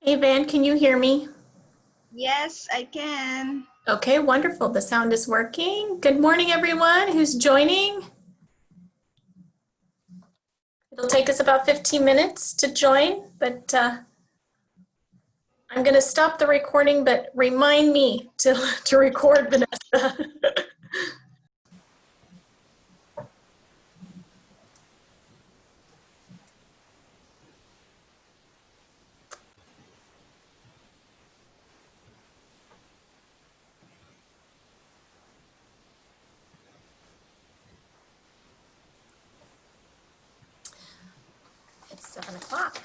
Hey Van, can you hear me? Yes, I can. Okay, wonderful. The sound is working. Good morning, everyone who's joining. It'll take us about 15 minutes to join, but I'm going to stop the recording, but remind me to record, Vanessa. It's 7 o'clock.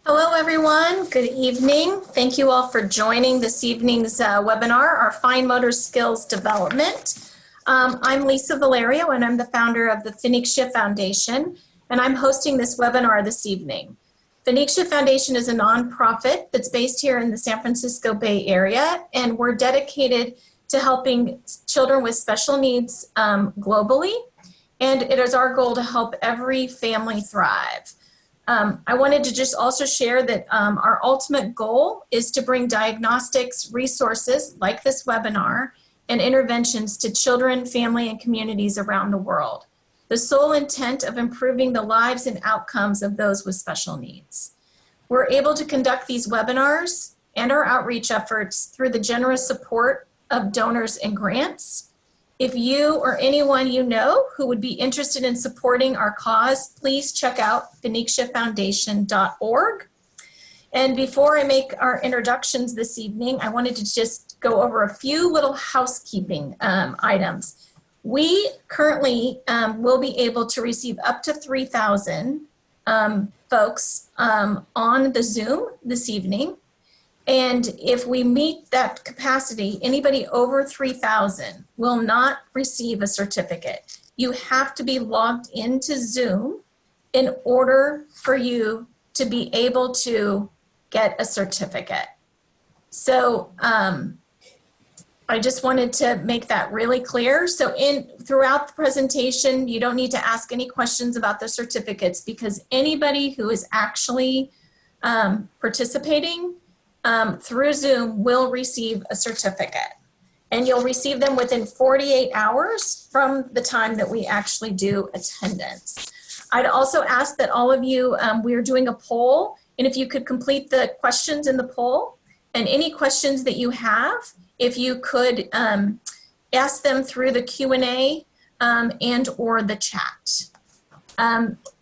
Hello, everyone. Good evening. Thank you all for joining this evening's webinar, our Fine Motor Skills Development. I'm Lisa Valerio, and I'm the founder of the Phoenicia Foundation, and I'm hosting this webinar this evening. Phoenicia Foundation is a nonprofit that's based here in the San Francisco Bay Area, and we're dedicated to helping children with special needs globally, and it is our goal to help every family thrive. I wanted to just also share that our ultimate goal is to bring diagnostics, resources like this webinar, and interventions to children, family, and communities around the world. The sole intent of improving the lives and outcomes of those with special needs. We're able to conduct these webinars and our outreach efforts through the generous support of donors and grants. If you or anyone you know who would be interested in supporting our cause, please check out phoeniciafoundation.org. And before I make our introductions this evening, I wanted to just go over a few little housekeeping items. We currently will be able to receive up to 3,000 folks on the Zoom this evening. And if we meet that capacity, anybody over 3,000 will not receive a certificate. You have to be logged into Zoom in order for you to be able to get a certificate. So I just wanted to make that really clear. So throughout the presentation, you don't need to ask any questions about the certificates because anybody who is actually participating through Zoom will receive a certificate, and you'll receive them within 48 hours from the time that we actually do attendance. I'd also ask that all of you, we're doing a poll, and if you could complete the questions in the poll, and any questions that you have, if you could ask them through the Q&A and or the chat.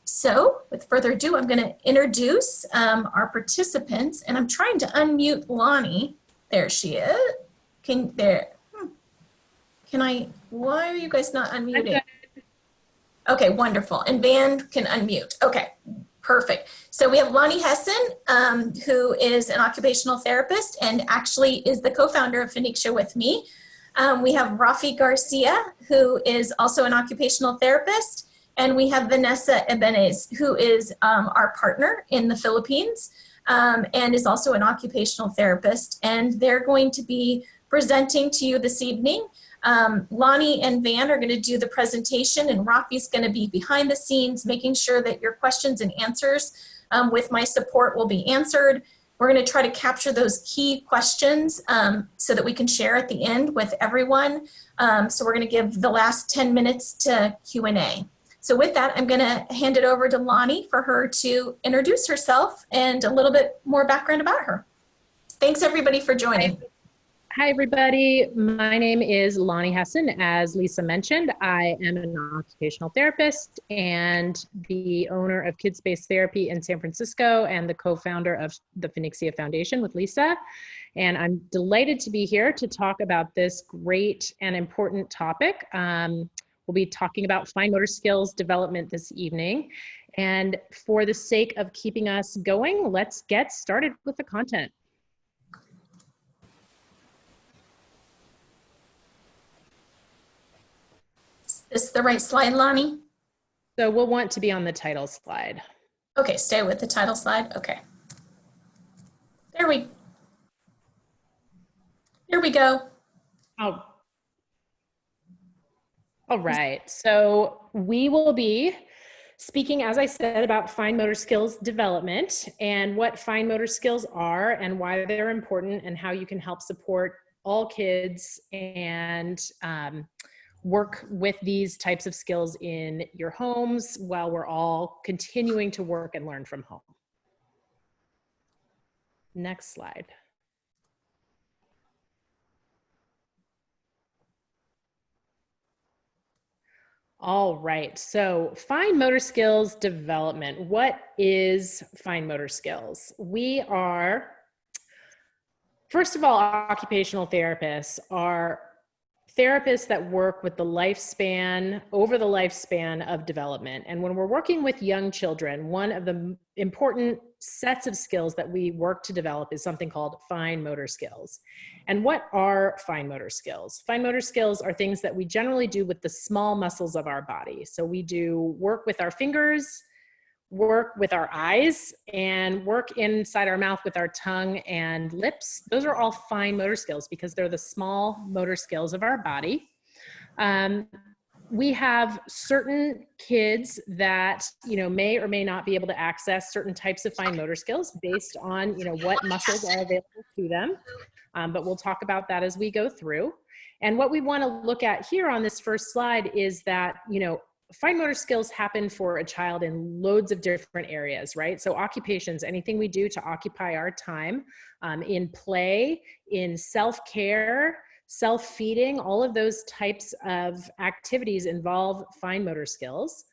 So with further ado, I'm going to introduce our participants, and I'm trying to unmute Lonnie. There she is. Why are you guys not unmuting? Okay, wonderful. And Van can unmute. Okay, perfect. So we have Lonnie Hessen, who is an occupational therapist and actually is the co-founder of Phoenicia with me. We have Rafi Garcia, who is also an occupational therapist. And we have Vanessa Ibanez, who is our partner in the Philippines and is also an occupational therapist. And they're going to be presenting to you this evening. Lonnie and Van are going to do the presentation, and Rafi's going to be behind the scenes, making sure that your questions and answers with my support will be answered. We're going to try to capture those key questions so that we can share at the end with everyone. So we're going to give the last 10 minutes to Q&A. So with that, I'm going to hand it over to Lonnie for her to introduce herself and a little bit more background about her. Thanks everybody for joining. Hi everybody, my name is Lonnie Hessen. As Lisa mentioned, I am an occupational therapist and the owner of Kids Based Therapy in San Francisco and the co-founder of the Phoenicia Foundation with Lisa. And I'm delighted to be here to talk about this great and important topic. We'll be talking about fine motor skills development this evening. And for the sake of keeping us going, let's get started with the content. Is this the right slide, Lonnie? So we'll want to be on the title slide. Okay, stay with the title slide. Okay. Here we go. Oh. All right, so we will be speaking, as I said, about fine motor skills development and what fine motor skills are and why they're important and how you can help support all kids and work with these types of skills in your homes while we're all continuing to work and learn from home. Next slide. All right, so fine motor skills development. What is fine motor skills? We are, first of all, occupational therapists are therapists that work with the lifespan, over the lifespan of development. And when we're working with young children, one of the important sets of skills that we work to develop is something called fine motor skills. And what are fine motor skills? Fine motor skills are things that we generally do with the small muscles of our body. So we do work with our fingers, work with our eyes, and work inside our mouth with our tongue and lips. Those are all fine motor skills because they're the small motor skills of our body. We have certain kids that, may or may not be able to access certain types of fine motor skills based on, what muscles are available to them. But we'll talk about that as we go through. And what we want to look at here on this first slide is that, fine motor skills happen for a child in loads of different areas, right? So occupations, anything we do to occupy our time, in play, in self-care, self-feeding, all of those types of activities involve fine motor skills.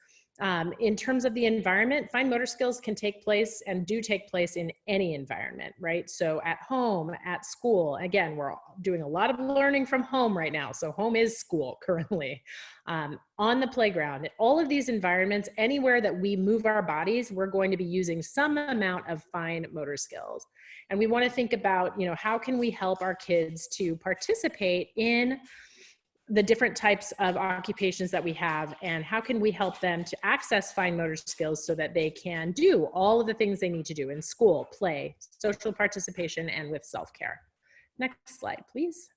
In terms of the environment, fine motor skills can take place and do take place in any environment, right? So at home, at school, again, we're doing a lot of learning from home right now. So home is school currently. On the playground, all of these environments, anywhere that we move our bodies, we're going to be using some amount of fine motor skills. And we want to think about, how can we help our kids to participate in the different types of occupations that we have, and how can we help them to access fine motor skills so that they can do all of the things they need to do in school, play, social participation, and with self-care. Next slide, please.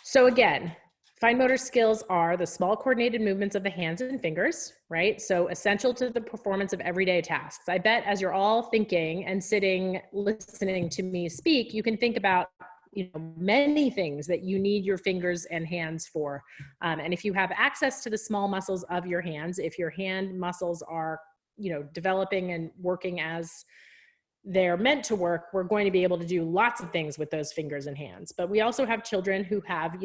So again, fine motor skills are the small coordinated movements of the hands and fingers, right? So essential to the performance of everyday tasks. I bet as you're all thinking and sitting, listening to me speak, you can think about, many things that you need your fingers and hands for. And if you have access to the small muscles of your hands, if your hand muscles are, developing and working as they're meant to work, we're going to be able to do lots of things with those fingers and hands. But we also have children who have,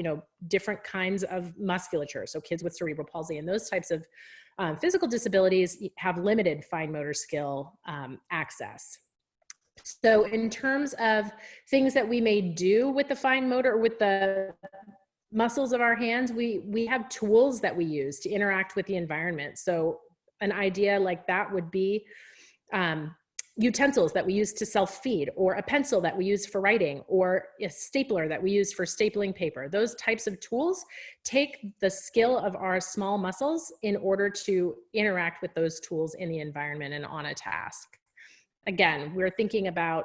different kinds of musculature. So kids with cerebral palsy and those types of physical disabilities have limited fine motor skill access. So in terms of things that we may do with the fine motor, with the muscles of our hands, we have tools that we use to interact with the environment. So an idea like that would be, utensils that we use to self-feed, or a pencil that we use for writing, or a stapler that we use for stapling paper. Those types of tools take the skill of our small muscles in order to interact with those tools in the environment and on a task. Again, we're thinking about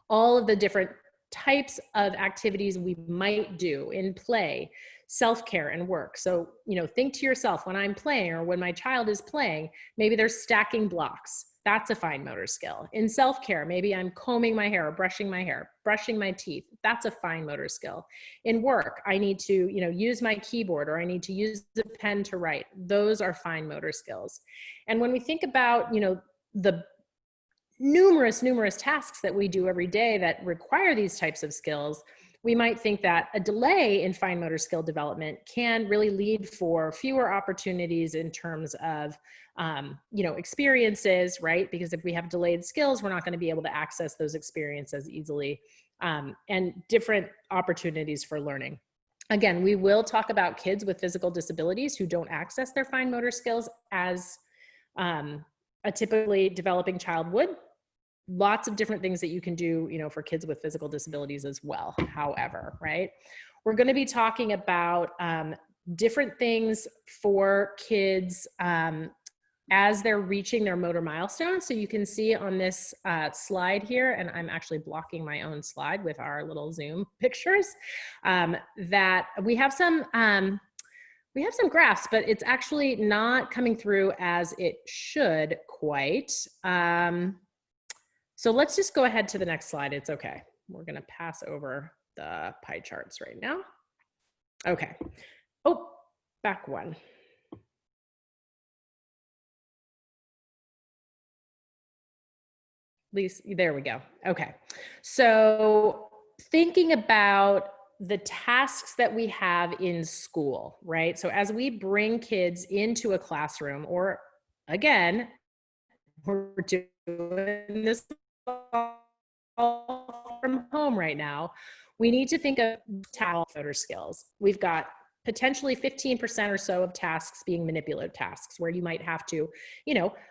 all of the different types of activities we might do in play, self-care, and work. So, think to yourself, when I'm playing or when my child is playing, maybe they're stacking blocks. That's a fine motor skill. In self-care, maybe I'm combing my hair or brushing my hair, brushing my teeth. That's a fine motor skill. In work, I need to, use my keyboard, or I need to use the pen to write. Those are fine motor skills. And when we think about, the numerous tasks that we do every day that require these types of skills, we might think that a delay in fine motor skill development can really lead for fewer opportunities in terms of, experiences, right? Because if we have delayed skills, we're not going to be able to access those experiences easily, and different opportunities for learning. Again, we will talk about kids with physical disabilities who don't access their fine motor skills as a typically developing child would. Lots of different things that you can do, for kids with physical disabilities as well. However, right, we're going to be talking about different things for kids as they're reaching their motor milestones. So you can see on this slide here, and I'm actually blocking my own slide with our little Zoom pictures, that we have some graphs, but it's actually not coming through as it should quite. So let's just go ahead to the next slide. It's okay. We're gonna pass over the pie charts right now. Okay. Oh, back one. Least, there we go. Okay. So thinking about the tasks that we have in school, right? So as we bring kids into a classroom, or again, we're doing this all from home right now, we need to think of motor skills. We've got potentially 15% or so of tasks being manipulative tasks, where you might have to,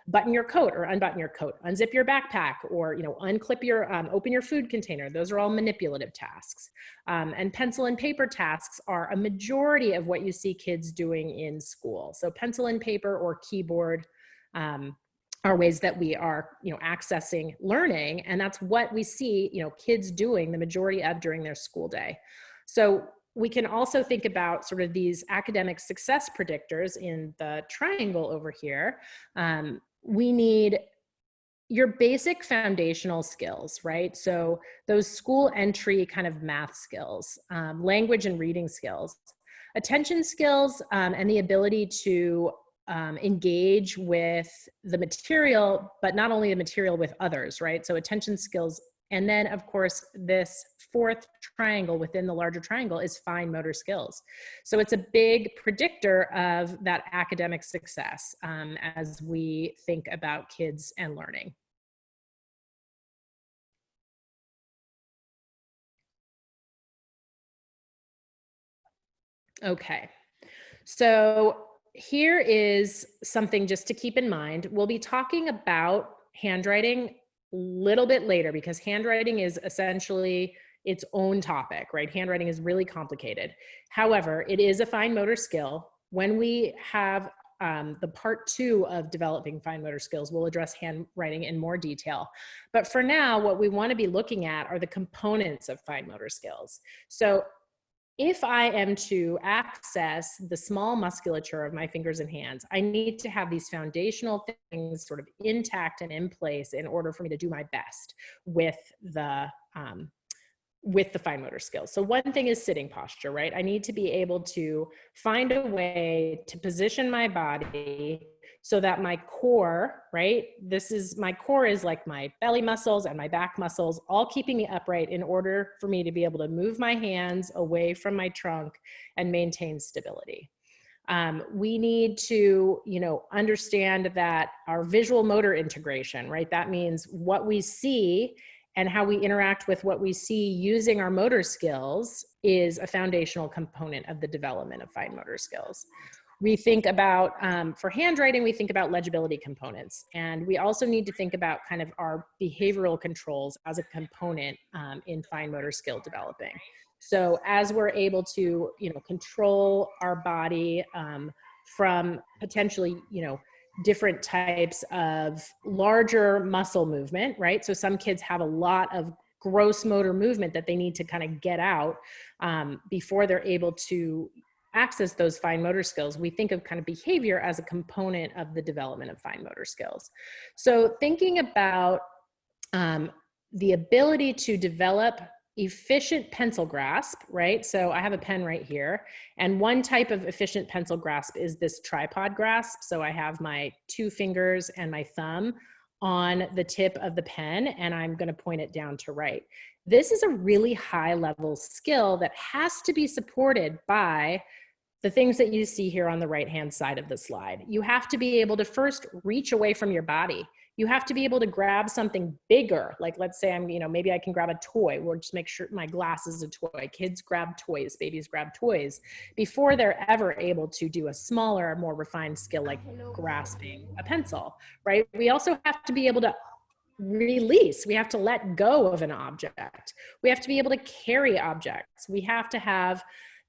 button your coat or unbutton your coat, unzip your backpack, or, unclip your, open your food container. Those are all manipulative tasks. And pencil and paper tasks are a majority of what you see kids doing in school. So pencil and paper or keyboard are ways that we are, accessing learning. And that's what we see, kids doing the majority of during their school day. So we can also think about sort of these academic success predictors in the triangle over here. We need your basic foundational skills, right? So those school entry kind of math skills, language and reading skills, attention skills, and the ability to engage with the material, but not only the material, with others, right? So attention skills. And then, of course, this fourth triangle within the larger triangle is fine motor skills. So it's a big predictor of that academic success as we think about kids and learning. Okay, so here is something just to keep in mind. We'll be talking about handwriting a little bit later, because handwriting is essentially its own topic, right? Handwriting is really complicated. However, it is a fine motor skill. When we have the part 2 of developing fine motor skills, we'll address handwriting in more detail. But for now, what we want to be looking at are the components of fine motor skills. So if I am to access the small musculature of my fingers and hands, I need to have these foundational things sort of intact and in place in order for me to do my best with the fine motor skills. So one thing is sitting posture, right? I need to be able to find a way to position my body so that my core, right? My core is like my belly muscles and my back muscles, all keeping me upright in order for me to be able to move my hands away from my trunk and maintain stability. We need to, understand that our visual motor integration, right? That means what we see and how we interact with what we see using our motor skills is a foundational component of the development of fine motor skills. We think about, for handwriting, we think about legibility components. And we also need to think about kind of our behavioral controls as a component in fine motor skill developing. So as we're able to, control our body from potentially, different types of larger muscle movement, right? So some kids have a lot of gross motor movement that they need to kind of get out before they're able to access those fine motor skills. We think of kind of behavior as a component of the development of fine motor skills. So thinking about the ability to develop efficient pencil grasp, right? So I have a pen right here, and one type of efficient pencil grasp is this tripod grasp. So I have my 2 fingers and my thumb on the tip of the pen, and I'm going to point it down to write. This is a really high level skill that has to be supported by the things that you see here on the right-hand side of the slide. You have to be able to first reach away from your body. You have to be able to grab something bigger. Like, let's say maybe I can grab a toy, or just make sure my glass is a toy. Kids grab toys, babies grab toys before they're ever able to do a smaller, more refined skill like grasping a pencil, right? We also have to be able to release. We have to let go of an object. We have to be able to carry objects. We have to have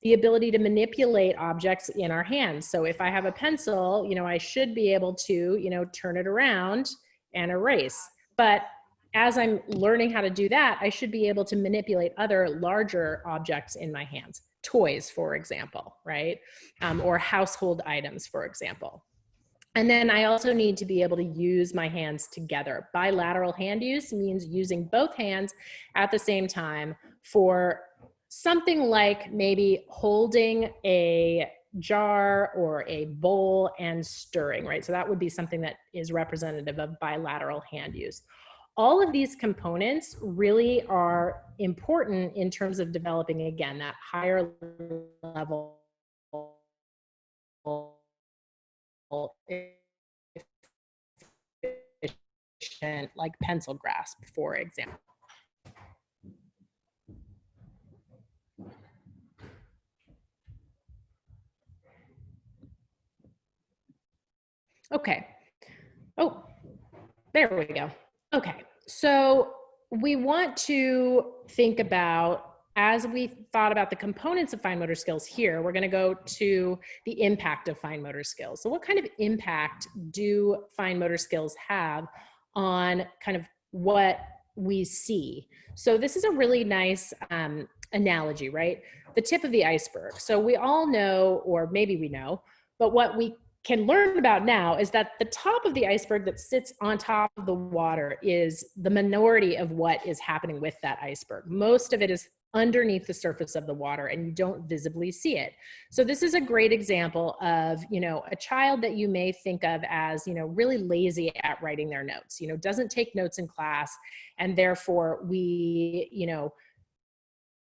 the ability to manipulate objects in our hands. So if I have a pencil, I should be able to, turn it around and erase. But as I'm learning how to do that, I should be able to manipulate other larger objects in my hands, toys, for example, right? Or household items, for example. And then I also need to be able to use my hands together. Bilateral hand use means using both hands at the same time for something like maybe holding a jar or a bowl and stirring, right? So that would be something that is representative of bilateral hand use. All of these components really are important in terms of developing, again, that higher level efficient, like pencil grasp, for example. Okay. Oh, there we go. Okay. So we want to think about, as we thought about the components of fine motor skills here, we're going to go to the impact of fine motor skills. So what kind of impact do fine motor skills have on kind of what we see? So this is a really nice analogy, right? The tip of the iceberg. So we all know, or maybe we know, but what we can learn about now is that the top of the iceberg that sits on top of the water is the minority of what is happening with that iceberg. Most of it is underneath the surface of the water and you don't visibly see it. So this is a great example of, a child that you may think of as, really lazy at writing their notes, doesn't take notes in class, and therefore we,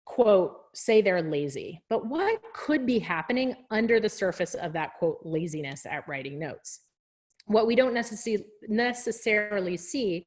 quote, say they're lazy. But what could be happening under the surface of that, quote, laziness at writing notes? What we don't necessarily see,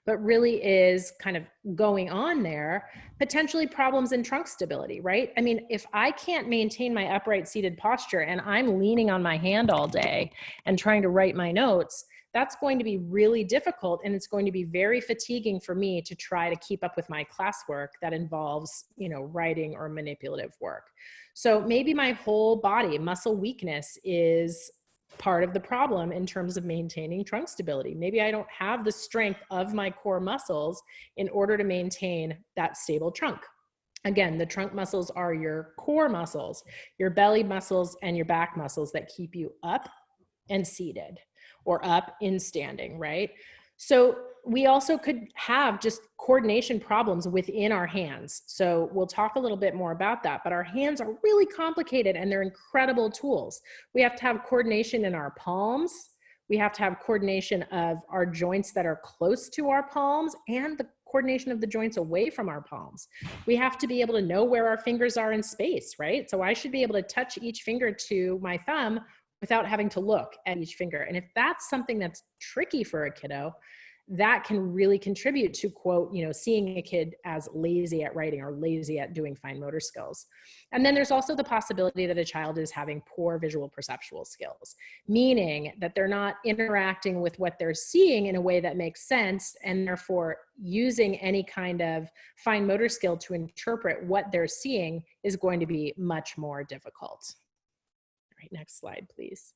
but really is kind of going on there, potentially problems in trunk stability, right? I mean, if I can't maintain my upright seated posture and I'm leaning on my hand all day and trying to write my notes, that's going to be really difficult, and it's going to be very fatiguing for me to try to keep up with my classwork that involves, writing or manipulative work. So maybe my whole body muscle weakness is part of the problem in terms of maintaining trunk stability. Maybe I don't have the strength of my core muscles in order to maintain that stable trunk. Again, the trunk muscles are your core muscles, your belly muscles, and your back muscles that keep you up and seated, or up in standing, right? So we also could have just coordination problems within our hands. So we'll talk a little bit more about that, but our hands are really complicated and they're incredible tools. We have to have coordination in our palms. We have to have coordination of our joints that are close to our palms and the coordination of the joints away from our palms. We have to be able to know where our fingers are in space, right? So I should be able to touch each finger to my thumb without having to look at each finger. And if that's something that's tricky for a kiddo, that can really contribute to, quote, seeing a kid as lazy at writing or lazy at doing fine motor skills. And then there's also the possibility that a child is having poor visual perceptual skills, meaning that they're not interacting with what they're seeing in a way that makes sense, and therefore using any kind of fine motor skill to interpret what they're seeing is going to be much more difficult. All right, next slide, please.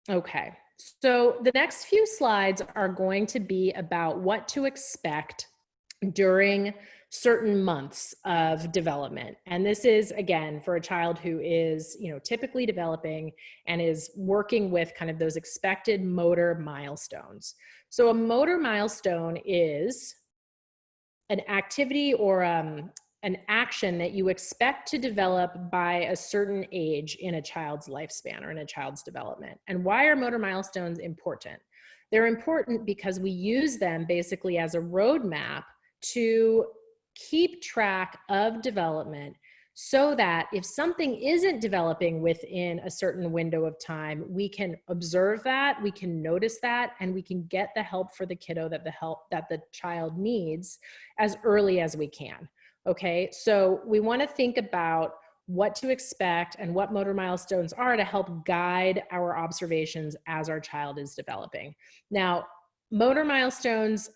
Okay, so the next few slides are going to be about what to expect during certain months of development. And this is, again, for a child who is, typically developing and is working with kind of those expected motor milestones. So a motor milestone is an activity or an action that you expect to develop by a certain age in a child's lifespan or in a child's development. And why are motor milestones important? They're important because we use them basically as a roadmap to keep track of development, so that if something isn't developing within a certain window of time, we can observe that, we can notice that, and we can get the help for the kiddo that the child needs as early as we can. Okay, so we want to think about what to expect and what motor milestones are to help guide our observations as our child is developing. Now, motor milestones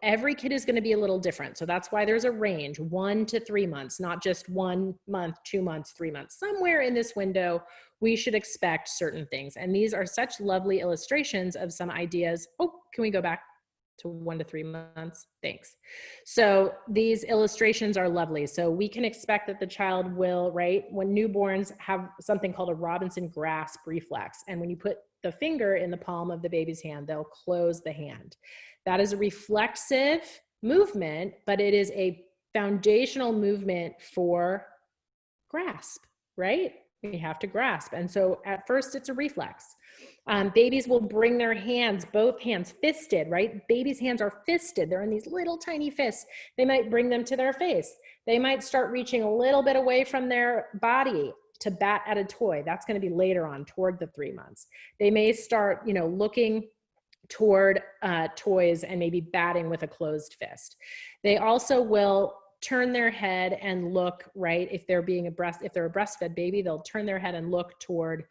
every kid is going to be a little different. So that's why there's a range, 1 to 3 months, not just 1 month, 2 months, 3 months. Somewhere in this window, we should expect certain things. And these are such lovely illustrations of some ideas. Oh, can we go back to 1 to 3 months? Thanks. So these illustrations are lovely. So we can expect that the child will, right, when newborns have something called a Robinson grasp reflex. And when you put the finger in the palm of the baby's hand, they'll close the hand. That is a reflexive movement, but it is a foundational movement for grasp, right? We have to grasp. And so at first it's a reflex. Babies will bring their hands, both hands fisted, right? Babies' hands are fisted. They're in these little tiny fists. They might bring them to their face. They might start reaching a little bit away from their body to bat at a toy. That's going to be later on toward the 3 months. They may start, looking toward toys and maybe batting with a closed fist. They also will turn their head and look, right? If they're a breastfed baby, they'll turn their head and look toward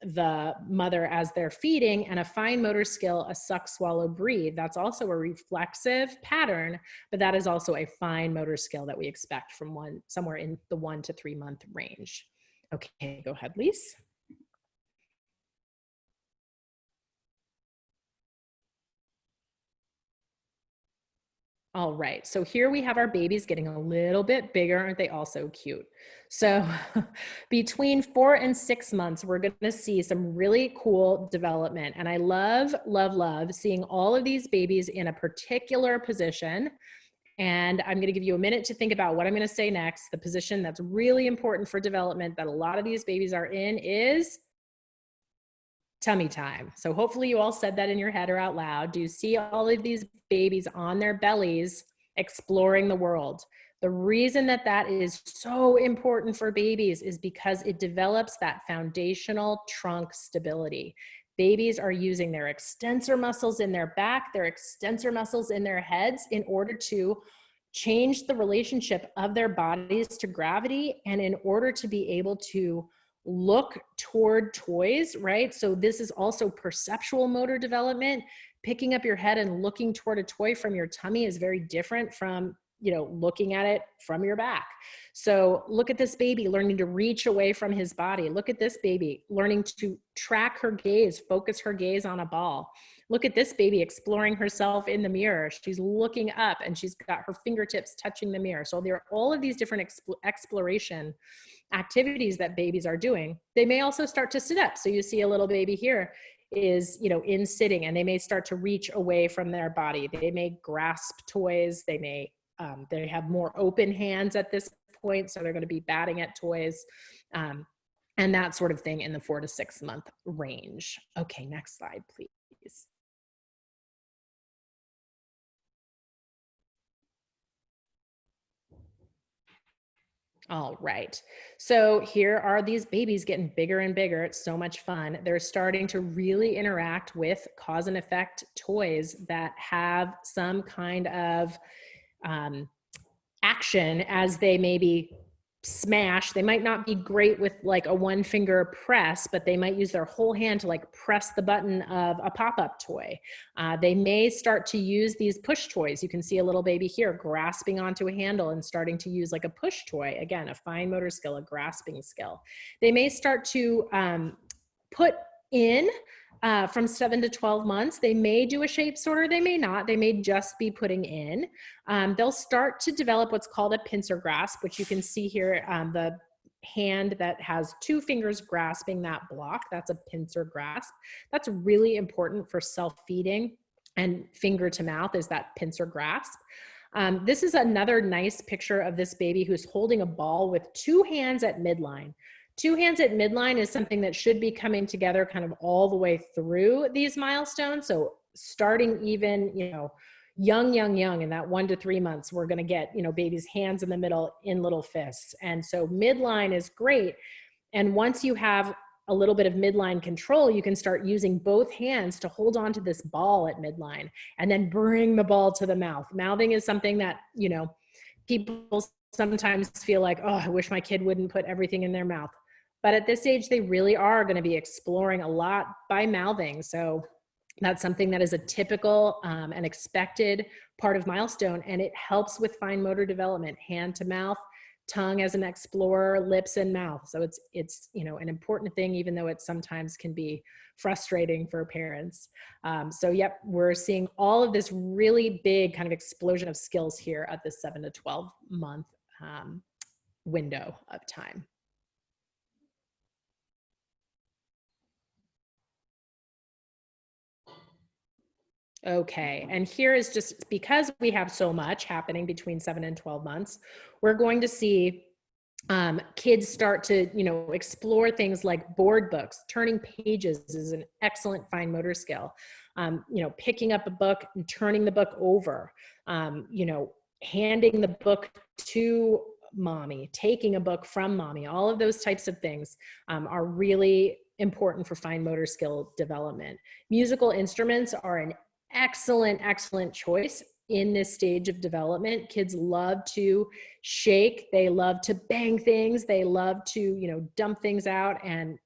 the mother as they're feeding. And a fine motor skill, a suck, swallow, breathe, that's also a reflexive pattern, but that is also a fine motor skill that we expect from somewhere in the 1 to 3 month range. Okay, go ahead, Lise. All right, so here we have our babies getting a little bit bigger. Aren't they all so cute? So between 4 and 6 months, we're gonna see some really cool development. And I love, love, love seeing all of these babies in a particular position. And I'm gonna give you a minute to think about what I'm gonna say next. The position that's really important for development that a lot of these babies are in is tummy time. So hopefully you all said that in your head or out loud. Do you see all of these babies on their bellies exploring the world? The reason that that is so important for babies is because it develops that foundational trunk stability. Babies are using their extensor muscles in their back, their extensor muscles in their heads in order to change the relationship of their bodies to gravity and in order to be able to look toward toys, right? So this is also perceptual motor development. Picking up your head and looking toward a toy from your tummy is very different from, looking at it from your back. So look at this baby learning to reach away from his body. Look at this baby learning to track her gaze, focus her gaze on a ball. Look at this baby exploring herself in the mirror. She's looking up and she's got her fingertips touching the mirror. So there are all of these different exploration activities that babies are doing. They may also start to sit up. So you see a little baby here is, in sitting, and they may start to reach away from their body. They may grasp toys. They may, they have more open hands at this point. So they're going to be batting at toys and that sort of thing in the 4 to 6 month range. Okay, next slide, please. All right, so here are these babies getting bigger and bigger. It's so much fun. They're starting to really interact with cause and effect toys that have some kind of action as they maybe smash. They might not be great with like a 1-finger press, but they might use their whole hand to like press the button of a pop-up toy. They may start to use these push toys. You can see a little baby here grasping onto a handle and starting to use like a push toy. Again, a fine motor skill, a grasping skill. They may start to put in from 7 to 12 months. They may do a shape sorter, they may not. They may just be putting in. They'll start to develop what's called a pincer grasp, which you can see here, the hand that has 2 fingers grasping that block. That's a pincer grasp. That's really important for self-feeding and finger to mouth is that pincer grasp. This is another nice picture of this baby who's holding a ball with 2 hands at midline. 2 hands at midline is something that should be coming together kind of all the way through these milestones. So starting even, young in that 1 to 3 months, we're going to get, babies' hands in the middle in little fists. And so midline is great. And once you have a little bit of midline control, you can start using both hands to hold on to this ball at midline and then bring the ball to the mouth. Mouthing is something that, people sometimes feel like, oh, I wish my kid wouldn't put everything in their mouth. But at this age, they really are going to be exploring a lot by mouthing. So That's something that is a typical and expected part of milestone, and it helps with fine motor development, hand to mouth, tongue as an explorer, lips and mouth. So it's you know, an important thing, even though it sometimes can be frustrating for parents. So yep, we're seeing all of this really big kind of explosion of skills here at the 7 to 12 month window of time. Okay, and here is just because we have so much happening between 7 and 12 months, we're going to see kids start to, you know, explore things like board books. Turning pages is an excellent fine motor skill. You know, picking up a book and turning the book over, you know, handing the book to mommy, taking a book from mommy, all of those types of things are really important for fine motor skill development. Musical instruments are an excellent choice in this stage of development. Kids love to shake, they love to bang things, they love to, you know, dump things out and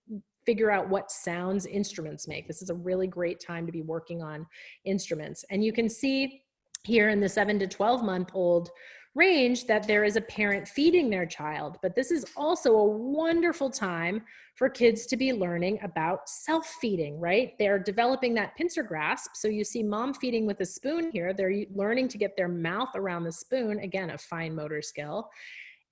figure out what sounds instruments make. This is a really great time to be working on instruments. And you can see here in the 7 to 12 month old range that there is a parent feeding their child, but this is also a wonderful time for kids to be learning about self-feeding, right? They're developing that pincer grasp. So you see mom feeding with a spoon here. They're learning to get their mouth around the spoon, again, a fine motor skill.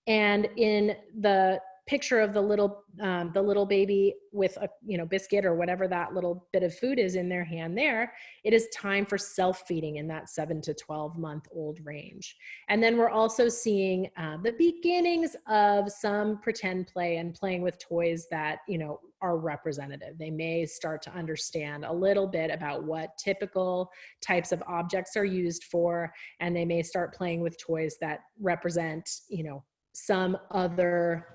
And in the picture of the little baby with a, you know, biscuit or whatever that little bit of food is in their hand there, it is time for self-feeding in that 7 to 12 month old range. And then we're also seeing the beginnings of some pretend play and playing with toys that, you know, are representative. They may start to understand a little bit about what typical types of objects are used for, and they may start playing with toys that represent, you know, some other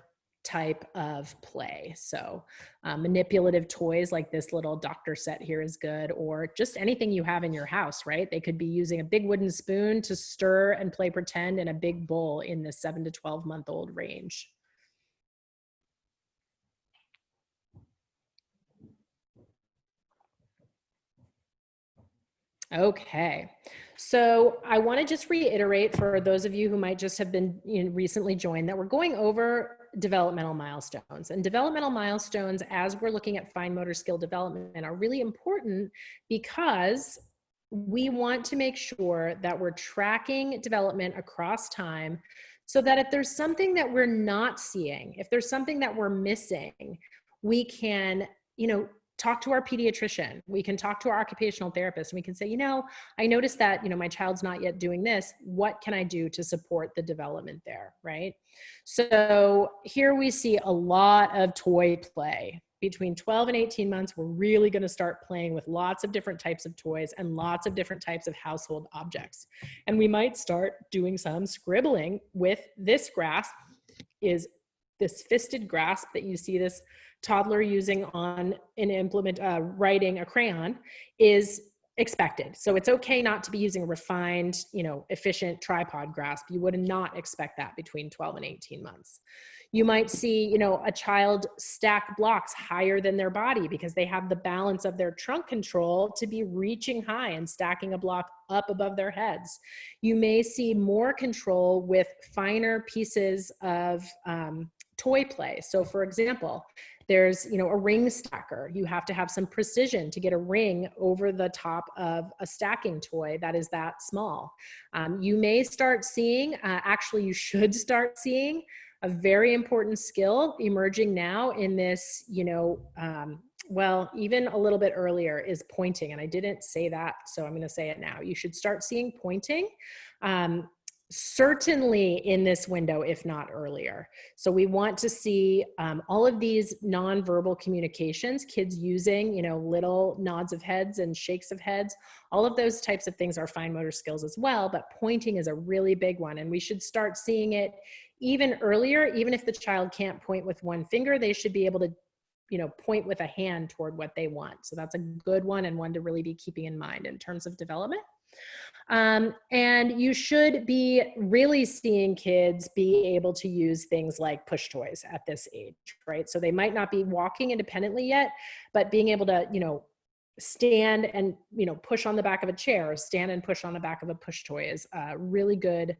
type of play. So manipulative toys like this little doctor set here is good, or just anything you have in your house, right? They could be using a big wooden spoon to stir and play pretend in a big bowl in the 7 to 12 month old range. Okay, so I want to just reiterate for those of you who might just have been, you know, recently joined, that we're going over developmental milestones. And developmental milestones, as we're looking at fine motor skill development, are really important because we want to make sure that we're tracking development across time, so that if there's something that we're not seeing, if there's something that we're missing, we can, you know, talk to our pediatrician, we can talk to our occupational therapist, and we can say, you know, I noticed that, you know, my child's not yet doing this. What can I do to support the development there, right? So here we see a lot of toy play. Between 12 and 18 months, we're really going to start playing with lots of different types of toys and lots of different types of household objects. And we might start doing some scribbling with this grasp, is this fisted grasp that you see this toddler using on an implement, writing a crayon, is expected. So it's okay not to be using a refined, you know, efficient tripod grasp. You would not expect that between 12 and 18 months. You might see, you know, a child stack blocks higher than their body because they have the balance of their trunk control to be reaching high and stacking a block up above their heads. You may see more control with finer pieces of toy play. So for example, there's, you know, a ring stacker. You have to have some precision to get a ring over the top of a stacking toy that is that small. You may start seeing, actually you should start seeing, a very important skill emerging now in this, you know, well, even a little bit earlier, is pointing. And I didn't say that, so I'm going to say it now. You should start seeing pointing. Certainly in this window, if not earlier. So we want to see all of these nonverbal communications, kids using, you know, little nods of heads and shakes of heads. All of those types of things are fine motor skills as well, but pointing is a really big one. And we should start seeing it even earlier. Even if the child can't point with one finger, they should be able to, you know, point with a hand toward what they want. So that's a good one, and one to really be keeping in mind in terms of development. And you should be really seeing kids be able to use things like push toys at this age, right? So they might not be walking independently yet, but being able to, you know, stand and, push on the back of a chair, or stand and push on the back of a push toy is a really good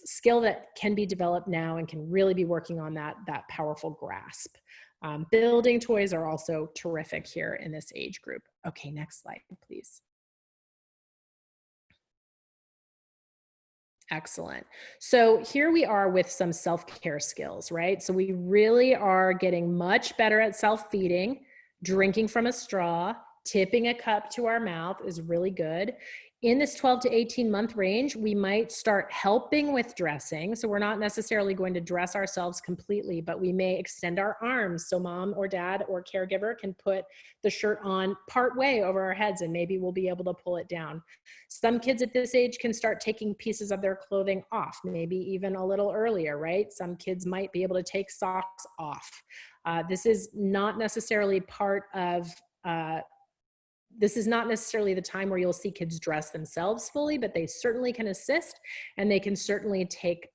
skill that can be developed now and can really be working on that powerful grasp. Building toys are also terrific here in this age group. Okay, next slide, please. Excellent. So here we are with some self-care skills, right? So we really are getting much better at self-feeding. Drinking from a straw, tipping a cup to our mouth is really good. In this 12 to 18 month range, we might start helping with dressing. So we're not necessarily going to dress ourselves completely, but we may extend our arms so mom or dad or caregiver can put the shirt on part way over our heads, and maybe we'll be able to pull it down. Some kids at this age can start taking pieces of their clothing off, maybe even a little earlier, right? Some kids might be able to take socks off. This is not necessarily this is not necessarily the time where you'll see kids dress themselves fully, but they certainly can assist, and they can certainly take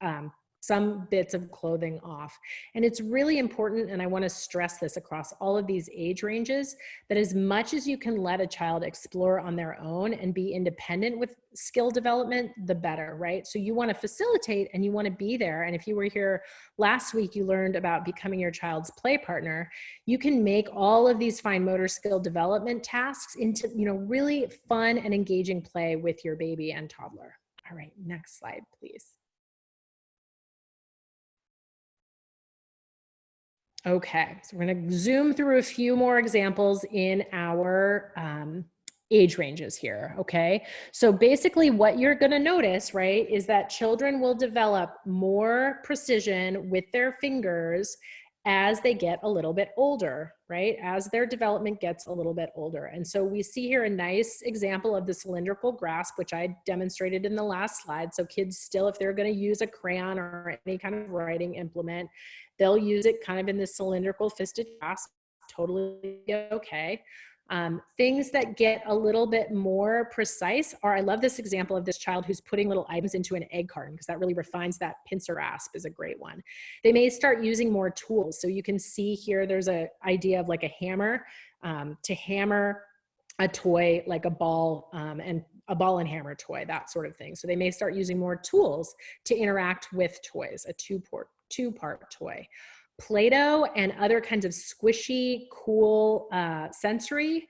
some bits of clothing off. And it's really important, and I want to stress this across all of these age ranges, that as much as you can let a child explore on their own and be independent with skill development, the better, right? So you want to facilitate and you want to be there. And if you were here last week, you learned about becoming your child's play partner. You can make all of these fine motor skill development tasks into, really fun and engaging play with your baby and toddler. All right, next slide, please. Okay, so we're going to zoom through a few more examples in our age ranges here, okay? So basically what you're going to notice, right, is that children will develop more precision with their fingers as they get a little bit older, right? As their development gets a little bit older. And so we see here a nice example of the cylindrical grasp, which I demonstrated in the last slide. So kids still, if they're going to use a crayon or any kind of writing implement, they'll use it kind of in this cylindrical fisted grasp, totally okay. Things that get a little bit more precise are, I love this example of this child who's putting little items into an egg carton, because that really refines that pincer grasp is a great one. They may start using more tools. So you can see here, there's an idea of like a hammer to hammer a toy, like a ball and hammer toy, that sort of thing. So they may start using more tools to interact with toys, a two-part toy. Play-Doh and other kinds of squishy, cool sensory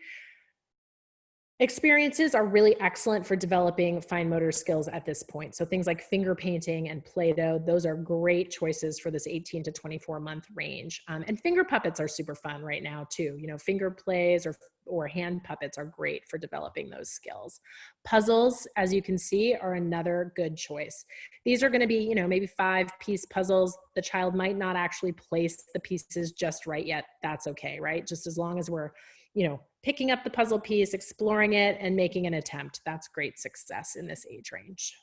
experiences are really excellent for developing fine motor skills at this point. So things like finger painting and Play-Doh, those are great choices for this 18 to 24 month range. And finger puppets are super fun right now too. Finger plays or hand puppets are great for developing those skills. Puzzles, as you can see, are another good choice. These are going to be, maybe 5-piece puzzles. The child might not actually place the pieces just right yet. That's okay, right? Just as long as we're, picking up the puzzle piece, exploring it, and making an attempt. That's great success in this age range.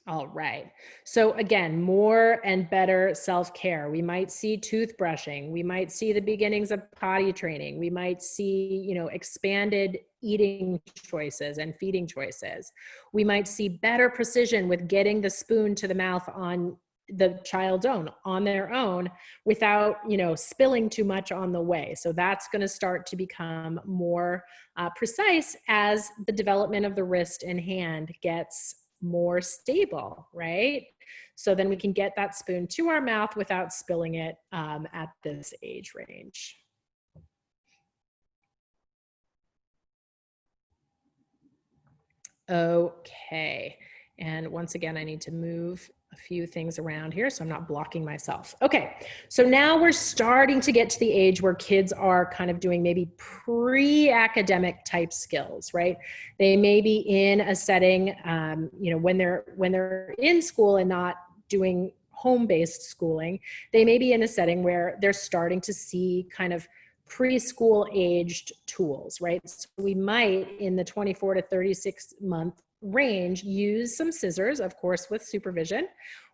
All right. So again, more and better self-care. We might see toothbrushing. We might see the beginnings of potty training. We might see, expanded eating choices and feeding choices. We might see better precision with getting the spoon to the mouth on the child's on their own without, spilling too much on the way. So that's going to start to become more precise as the development of the wrist and hand gets more stable, right? So then we can get that spoon to our mouth without spilling it at this age range. Okay. And once again, I need to move a few things around here so I'm not blocking myself. Okay, so now we're starting to get to the age where kids are kind of doing maybe pre-academic type skills, right? They may be in a setting, when they're in school and not doing home-based schooling, they may be in a setting where they're starting to see kind of preschool aged tools, right? So we might, in the 24 to 36 month range, use some scissors, of course, with supervision.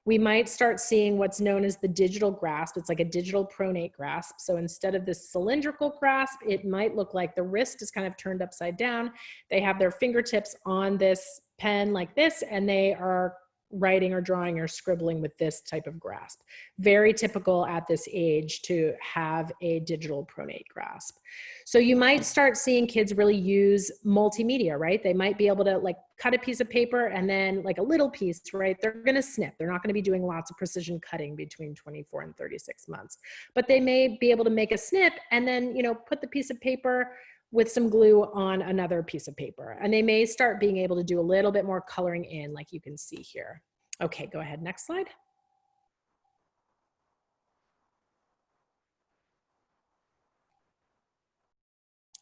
We might start seeing what's known as the digital grasp. It's like a digital pronate grasp. So instead of this cylindrical grasp, it might look like the wrist is kind of turned upside down. They have their fingertips on this pen like this, and they are writing or drawing or scribbling with this type of grasp. Very typical at this age to have a digital pronate grasp. So you might start seeing kids really use multimedia, right? They might be able to like cut a piece of paper and then like a little piece, right? They're gonna snip. They're not gonna be doing lots of precision cutting between 24 and 36 months, but they may be able to make a snip and then, you know, put the piece of paper with some glue on another piece of paper. And they may start being able to do a little bit more coloring in, like you can see here. Okay, go ahead, next slide.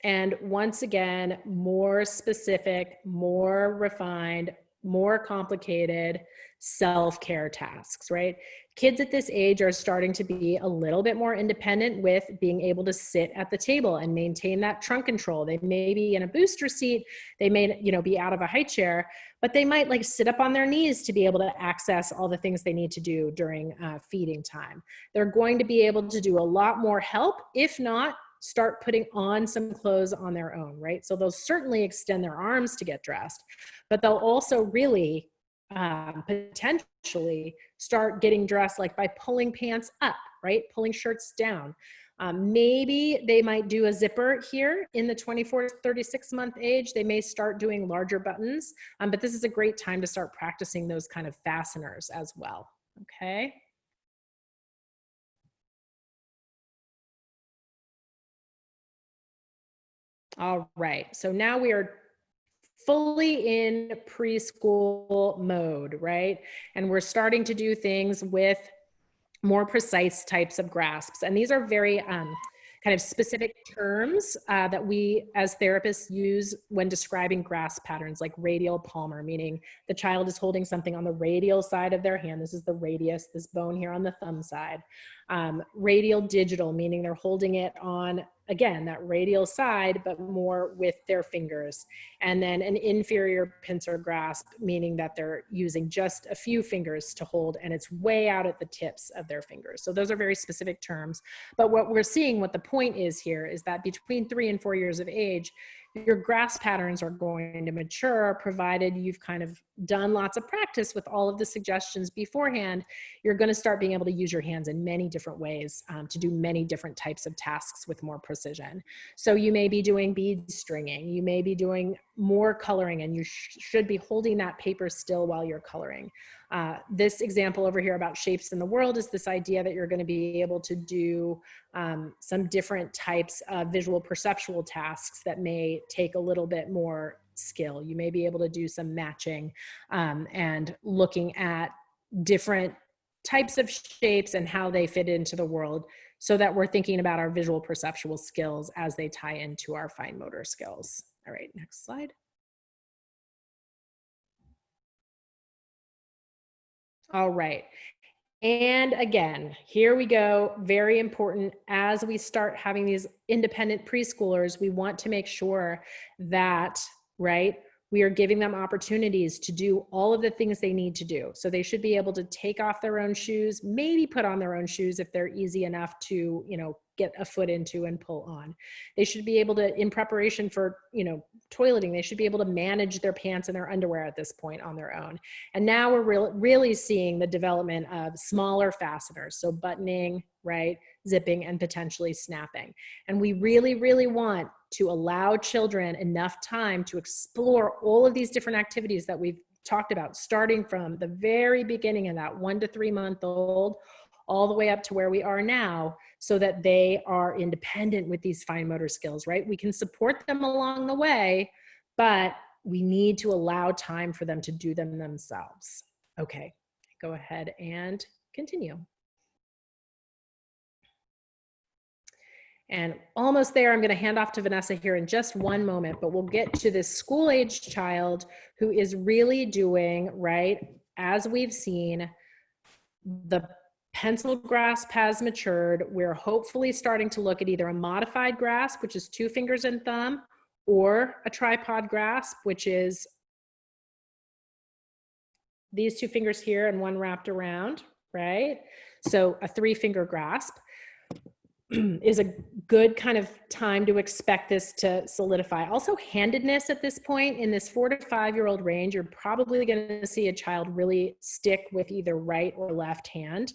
And once again, more specific, more refined, more complicated self-care tasks, right? Kids at this age are starting to be a little bit more independent with being able to sit at the table and maintain that trunk control. They may be in a booster seat, they may, you know, be out of a high chair, but they might like sit up on their knees to be able to access all the things they need to do during feeding time. They're going to be able to do a lot more help, if not start putting on some clothes on their own, right? So they'll certainly extend their arms to get dressed, but they'll also really potentially start getting dressed like by pulling pants up, right? Pulling shirts down. Maybe they might do a zipper here in the 24 to 36 month age. They may start doing larger buttons, but this is a great time to start practicing those kind of fasteners as well, okay? All right, so now we are fully in preschool mode, right? And we're starting to do things with more precise types of grasps. And these are very kind of specific terms that we as therapists use when describing grasp patterns, like radial palmar, meaning the child is holding something on the radial side of their hand. This is the radius, this bone here on the thumb side. Radial digital, meaning they're holding it on, again, that radial side, but more with their fingers. And then an inferior pincer grasp, meaning that they're using just a few fingers to hold and it's way out at the tips of their fingers. So those are very specific terms. But what we're seeing, what the point is here, is that between 3 and 4 years of age, your grasp patterns are going to mature, provided you've kind of done lots of practice with all of the suggestions beforehand. You're going to start being able to use your hands in many different ways to do many different types of tasks with more precision. So you may be doing bead stringing, you may be doing more coloring, and you should be holding that paper still while you're coloring. This example over here about shapes in the world is this idea that you're going to be able to do some different types of visual perceptual tasks that may take a little bit more skill. You may be able to do some matching and looking at different types of shapes and how they fit into the world, so that we're thinking about our visual perceptual skills as they tie into our fine motor skills. All right, next slide. All right. And again, here we go, very important. As we start having these independent preschoolers, we want to make sure that, right, we are giving them opportunities to do all of the things they need to do. So they should be able to take off their own shoes, maybe put on their own shoes if they're easy enough to, you know, get a foot into and pull on. They should be able to, in preparation for, you know, toileting, they should be able to manage their pants and their underwear at this point on their own. And now we're really seeing the development of smaller fasteners. So buttoning, right, zipping, and potentially snapping. And we really, really want to allow children enough time to explore all of these different activities that we've talked about, starting from the very beginning of that 1 to 3 month old, all the way up to where we are now, so that they are independent with these fine motor skills, right? We can support them along the way, but we need to allow time for them to do them themselves. Okay, go ahead and continue. And almost there, I'm going to hand off to Vanessa here in just one moment, but we'll get to this school-age child who is really doing, right, as we've seen, the pencil grasp has matured. We're hopefully starting to look at either a modified grasp, which is 2 fingers and thumb, or a tripod grasp, which is these 2 fingers here and one wrapped around, right? So a 3-finger grasp. is a good kind of time to expect this to solidify. Also, handedness at this point in this 4 to 5 year old range, you're probably going to see a child really stick with either right or left hand.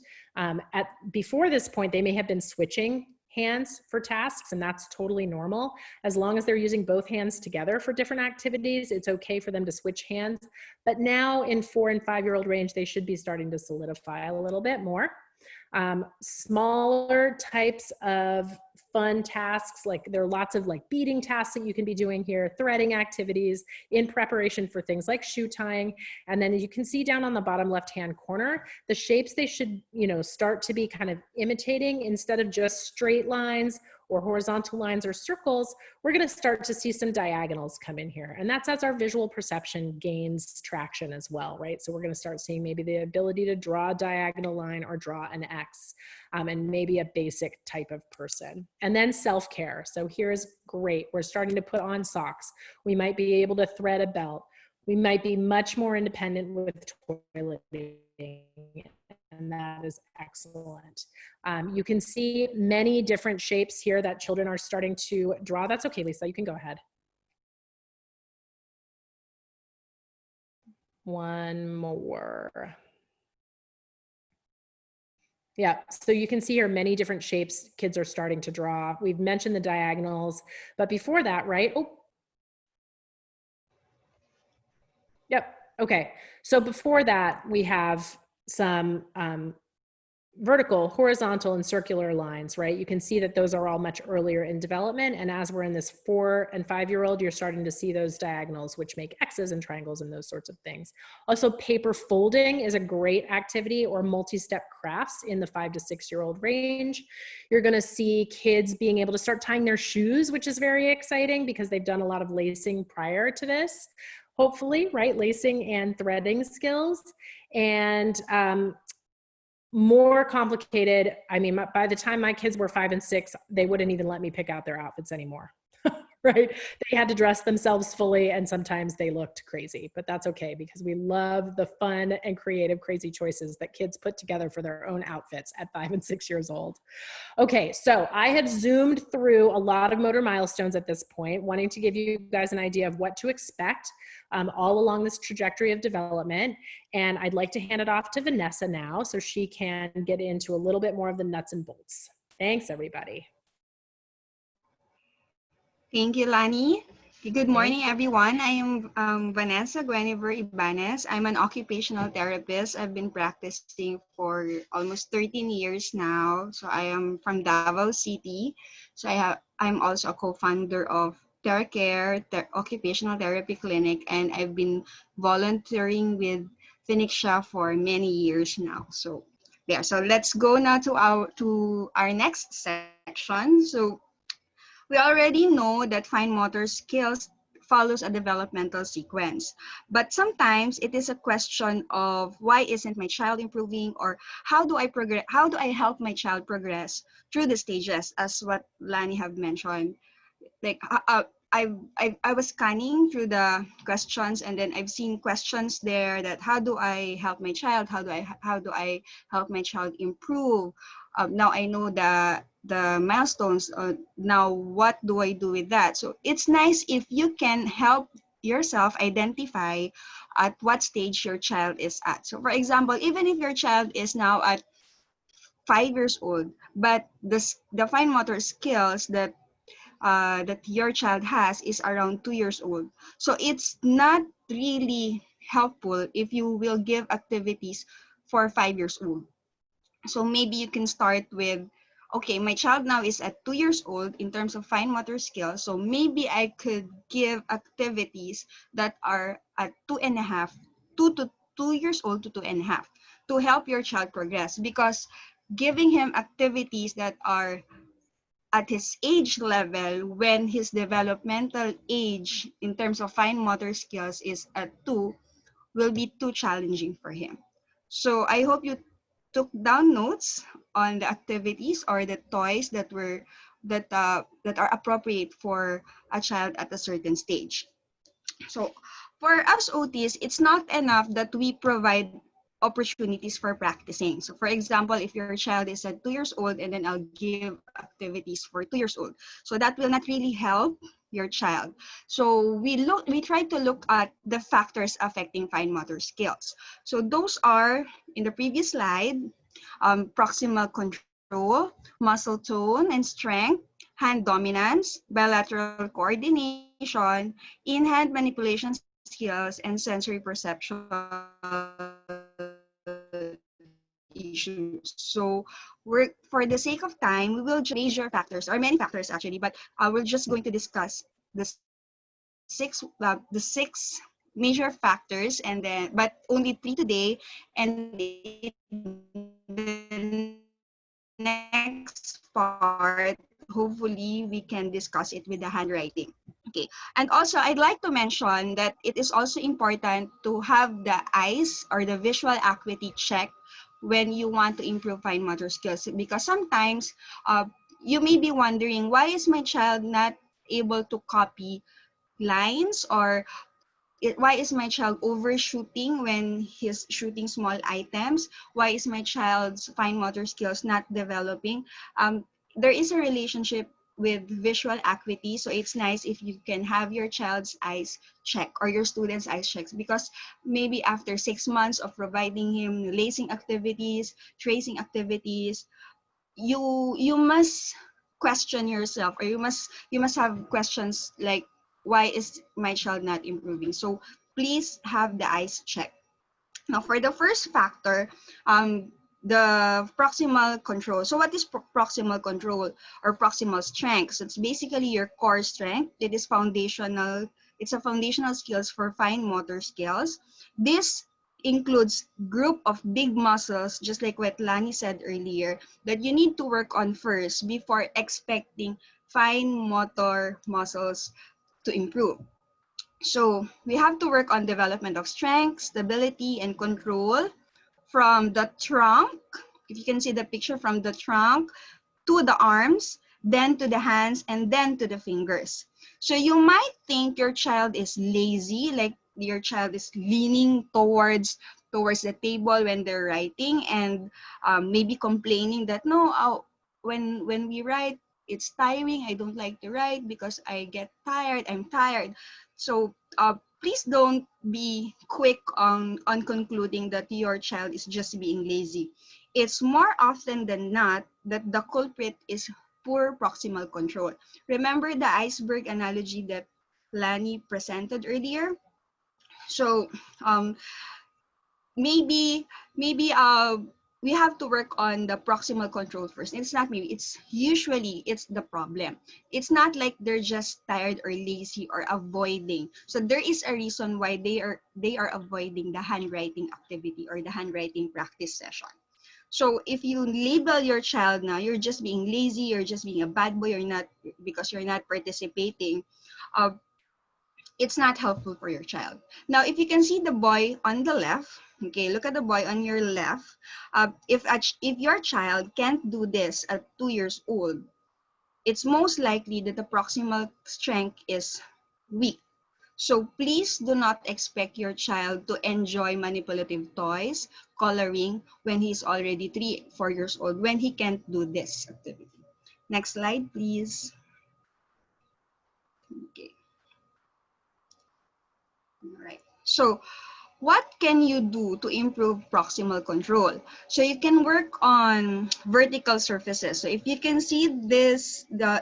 Before this point, they may have been switching hands for tasks, and that's totally normal. As long as they're using both hands together for different activities, it's okay for them to switch hands. But now in 4 and 5 year old range, they should be starting to solidify a little bit more. Smaller types of fun tasks, like there are lots of like beading tasks that you can be doing here, threading activities in preparation for things like shoe tying. And then you can see down on the bottom left-hand corner, the shapes they should, start to be kind of imitating instead of just straight lines or horizontal lines or circles. We're going to start to see some diagonals come in here. And that's as our visual perception gains traction as well, right? So we're going to start seeing maybe the ability to draw a diagonal line or draw an X, and maybe a basic type of person. And then self-care. So here's great. We're starting to put on socks. We might be able to thread a belt. We might be much more independent with toileting. And that is excellent. You can see many different shapes here that children are starting to draw. That's okay, Lisa, you can go ahead. One more. Yeah, so you can see here many different shapes kids are starting to draw. We've mentioned the diagonals, but before that, right? Oh. Yep, okay. So before that, we have some vertical, horizontal, and circular lines, right? You can see that those are all much earlier in development. And as we're in this 4 and 5 year old, you're starting to see those diagonals, which make X's and triangles and those sorts of things. Also, paper folding is a great activity, or multi-step crafts in the 5 to 6 year old range. You're going to see kids being able to start tying their shoes, which is very exciting because they've done a lot of lacing prior to this. Hopefully, right? Lacing and threading skills. And more complicated. I mean, by the time my kids were 5 and 6, they wouldn't even let me pick out their outfits anymore, right? They had to dress themselves fully, and sometimes they looked crazy, but that's okay because we love the fun and creative, crazy choices that kids put together for their own outfits at 5 and 6 years old. Okay, so I have zoomed through a lot of motor milestones at this point, wanting to give you guys an idea of what to expect all along this trajectory of development. And I'd like to hand it off to Vanessa now so she can get into a little bit more of the nuts and bolts. Thanks, everybody. Thank you, Lani. Good morning, everyone. I am Vanessa Guinevere Ibanez. I'm an occupational therapist. I've been practicing for almost 13 years now. So I am from Davao City. So I'm also a co-founder of TheraCare, Occupational Therapy Clinic, and I've been volunteering with Phoenixia for many years now. So there. So let's go now to our next section. So we already know that fine motor skills follows a developmental sequence, but sometimes it is a question of why isn't my child improving, or how do I progress? How do I help my child progress through the stages, as what Lani have mentioned? Like I was scanning through the questions, and then I've seen questions there that how do I help my child? How do I help my child improve? Now I know the milestones. Now what do I do with that? So it's nice if you can help yourself identify at what stage your child is at. So for example, even if your child is now at 5 years old, but the fine motor skills that your child has is around 2 years old. So it's not really helpful if you will give activities for 5 years old. So maybe you can start with, okay, my child now is at 2 years old in terms of fine motor skills. So maybe I could give activities that are at 2.5, 2 years old to 2.5 to help your child progress, because giving him activities that are at his age level when his developmental age in terms of fine motor skills is at 2 will be too challenging for him. So I hope you took down notes on the activities or the toys that are appropriate for a child at a certain stage. So for us OTs, it's not enough that we provide opportunities for practicing. So for example, if your child is at 2 years old and then I'll give activities for 2 years old, so that will not really help your child. So we try to look at the factors affecting fine motor skills. So those are in the previous slide: proximal control, muscle tone and strength, hand dominance, bilateral coordination, in-hand manipulation skills, and sensory perceptual issues. So for the sake of time, we will just major factors, or many factors actually, but we're just going to discuss the six major factors, and then but only 3 today, and the next part, hopefully we can discuss it with the handwriting. Okay, and also I'd like to mention that it is also important to have the eyes or the visual acuity checked when you want to improve fine motor skills, because sometimes you may be wondering, why is my child not able to copy lines, or why is my child overshooting when he's shooting small items? Why is my child's fine motor skills not developing? There is a relationship with visual acuity, so it's nice if you can have your child's eyes check or your student's eyes checked, because maybe after 6 months of providing him lacing activities, tracing activities, you must question yourself, or you must have questions like, why is my child not improving? So please have the eyes checked. Now for the first factor, the proximal control. So what is proximal control or proximal strength? So it's basically your core strength. It is foundational. It's a foundational skills for fine motor skills. This includes group of big muscles, just like what Lani said earlier, that you need to work on first before expecting fine motor muscles to improve. So we have to work on development of strength, stability, and control from the trunk. If you can see the picture, from the trunk to the arms, then to the hands, and then to the fingers. So you might think your child is lazy, like your child is leaning towards the table when they're writing, and maybe complaining that, no, when we write, it's tiring. I don't like to write because I get tired. I'm tired. So please don't be quick on concluding that your child is just being lazy. It's more often than not that the culprit is poor proximal control. Remember the iceberg analogy that Lani presented earlier? So maybe we have to work on the proximal control first. It's not maybe, it's usually it's the problem. It's not like they're just tired or lazy or avoiding. So there is a reason why they are avoiding the handwriting activity or the handwriting practice session. So if you label your child now, you're just being lazy, you're just being a bad boy, you're not, because you're not participating, uh, it's not helpful for your child. Now, if you can see the boy on the left, okay, look at the boy on your left. If your child can't do this at 2 years old, it's most likely that the proximal strength is weak. So please do not expect your child to enjoy manipulative toys, coloring, when he's already 3, 4 years old, when he can't do this activity. Next slide, please. Okay. All right. So what can you do to improve proximal control? So you can work on vertical surfaces. So if you can see this, the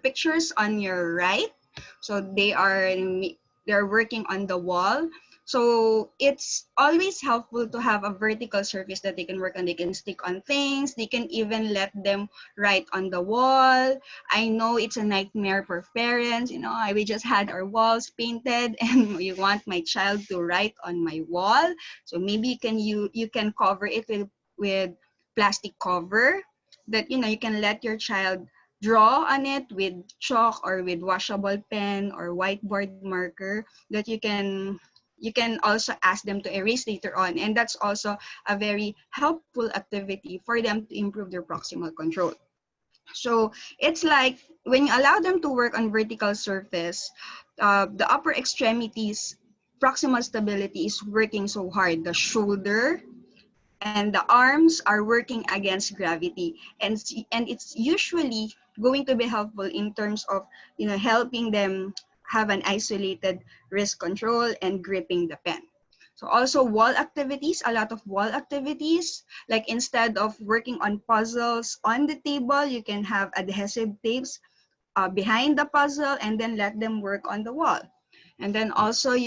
pictures on your right, so they're working on the wall. So it's always helpful to have a vertical surface that they can work on. They can stick on things. They can even let them write on the wall. I know it's a nightmare for parents. We just had our walls painted and you want my child to write on my wall. So maybe you can cover it with plastic cover that you can let your child draw on it with chalk or with washable pen or whiteboard marker that you can also ask them to erase later on. And that's also a very helpful activity for them to improve their proximal control. So it's like when you allow them to work on vertical surface, the upper extremities proximal stability is working so hard. The shoulder and the arms are working against gravity, and it's usually going to be helpful in terms of helping them have an isolated wrist control and gripping the pen. So also wall activities, a lot of wall activities, like instead of working on puzzles on the table, you can have adhesive tapes behind the puzzle and then let them work on the wall. And then also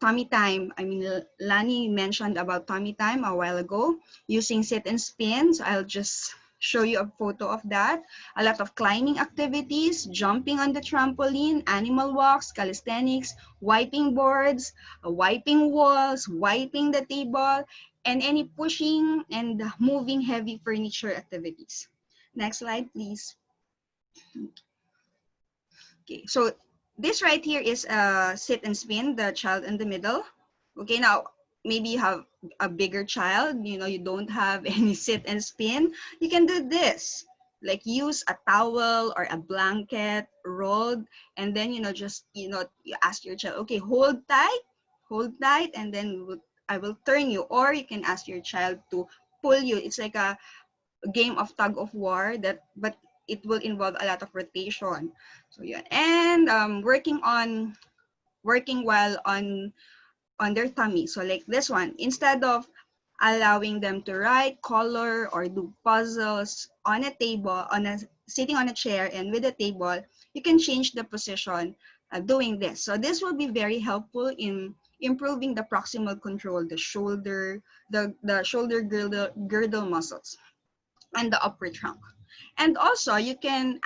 tummy time. I mean, Lani mentioned about tummy time a while ago using sit and spin. So I'll just show you a photo of that. A lot of climbing activities, jumping on the trampoline, animal walks, calisthenics, wiping boards, wiping walls, wiping the table, and any pushing and moving heavy furniture activities. Next slide, please. Okay, so this right here is sit and spin, the child in the middle. Okay, now maybe you have a bigger child, you don't have any sit and spin. You can do this, like use a towel or a blanket rolled, and then, just, you ask your child, okay, hold tight, and then I will turn you, or you can ask your child to pull you. It's like a game of tug of war but it will involve a lot of rotation. So yeah, and working while on their tummy. So like this one, instead of allowing them to write, color, or do puzzles on a table, sitting on a chair and with a table, you can change the position doing this. So this will be very helpful in improving the proximal control, the shoulder, the shoulder girdle muscles, and the upper trunk. And also you can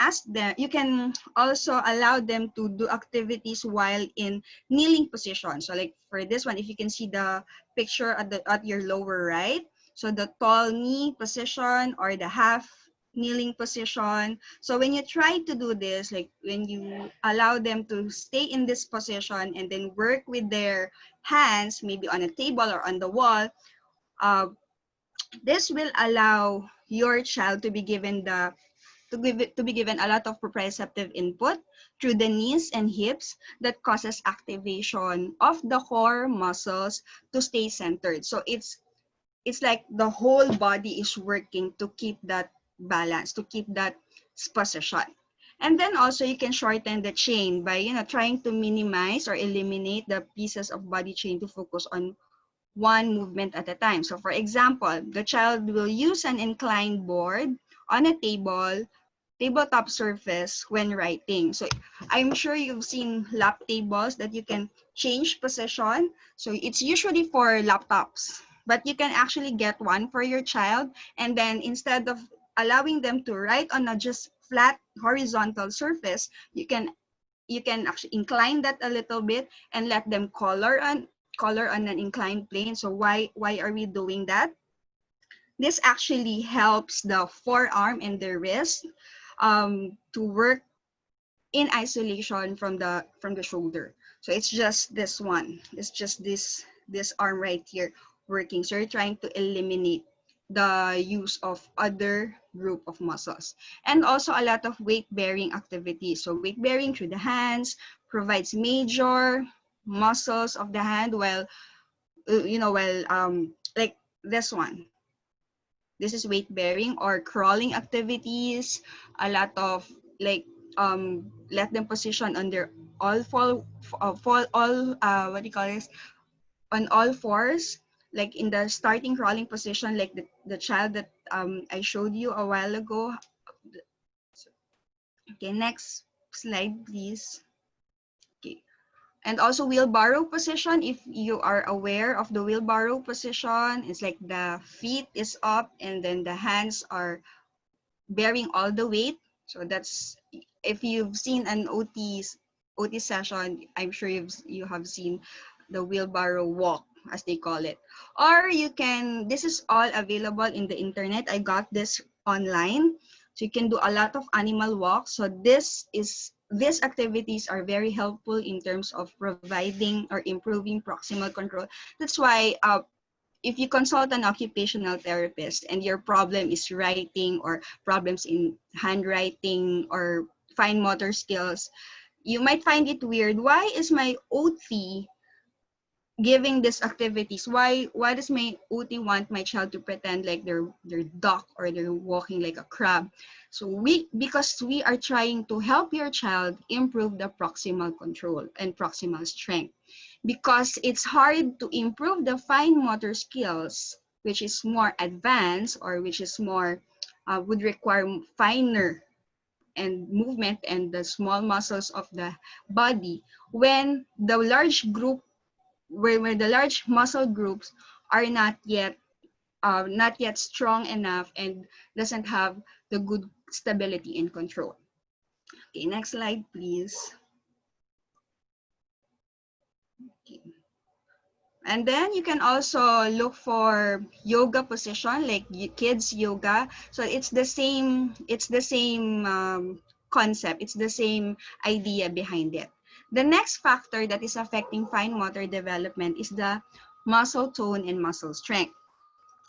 also allow them to do activities while in kneeling position. So like for this one, if you can see the picture at your lower right, so the tall knee position or the half kneeling position. So when you try to do this, like when you allow them to stay in this position and then work with their hands, maybe on a table or on the wall, this will allow your child to be given a lot of proprioceptive input through the knees and hips that causes activation of the core muscles to stay centered. So it's like the whole body is working to keep that balance, to keep that position. And then also you can shorten the chain by trying to minimize or eliminate the pieces of body chain to focus on one movement at a time. So for example, the child will use an inclined board on a tabletop surface when writing. So I'm sure you've seen lap tables that you can change position. So it's usually for laptops, but you can actually get one for your child. And then instead of allowing them to write on a just flat horizontal surface, you can actually incline that a little bit and let them color on an inclined plane. So why are we doing that? This actually helps the forearm and the wrist to work in isolation from the shoulder. So it's just this one. It's just this arm right here working. So you're trying to eliminate the use of other group of muscles. And also a lot of weight-bearing activities. So weight-bearing through the hands provides major muscles of the hand, while like this one. This is weight bearing or crawling activities. A lot of like let them position on their what do you call this, on all fours, like in the starting crawling position, like the child that I showed you a while ago. Okay, next slide please. Okay. And also wheelbarrow position, if you are aware of the wheelbarrow position, it's like the feet is up and then the hands are bearing all the weight. So that's, if you've seen an OT session, I'm sure you have seen the wheelbarrow walk, as they call it. Or you can, this is all available in the internet. I got this online. So you can do a lot of animal walks. So these activities are very helpful in terms of providing or improving proximal control. That's why if you consult an occupational therapist and your problem is writing or problems in handwriting or fine motor skills, you might find it weird. Why is my OT giving these activities. Why does my OT want my child to pretend like they're duck or they're walking like a crab? So because we are trying to help your child improve the proximal control and proximal strength. Because it's hard to improve the fine motor skills, which is more advanced or which is more would require finer and movement and the small muscles of the body when the large group where the large muscle groups are not yet strong enough and doesn't have the good stability and control. Okay, next slide, please. Okay. And then you can also look for yoga position like kids yoga. So it's the same concept. It's the same idea behind it. The next factor that is affecting fine motor development is the muscle tone and muscle strength.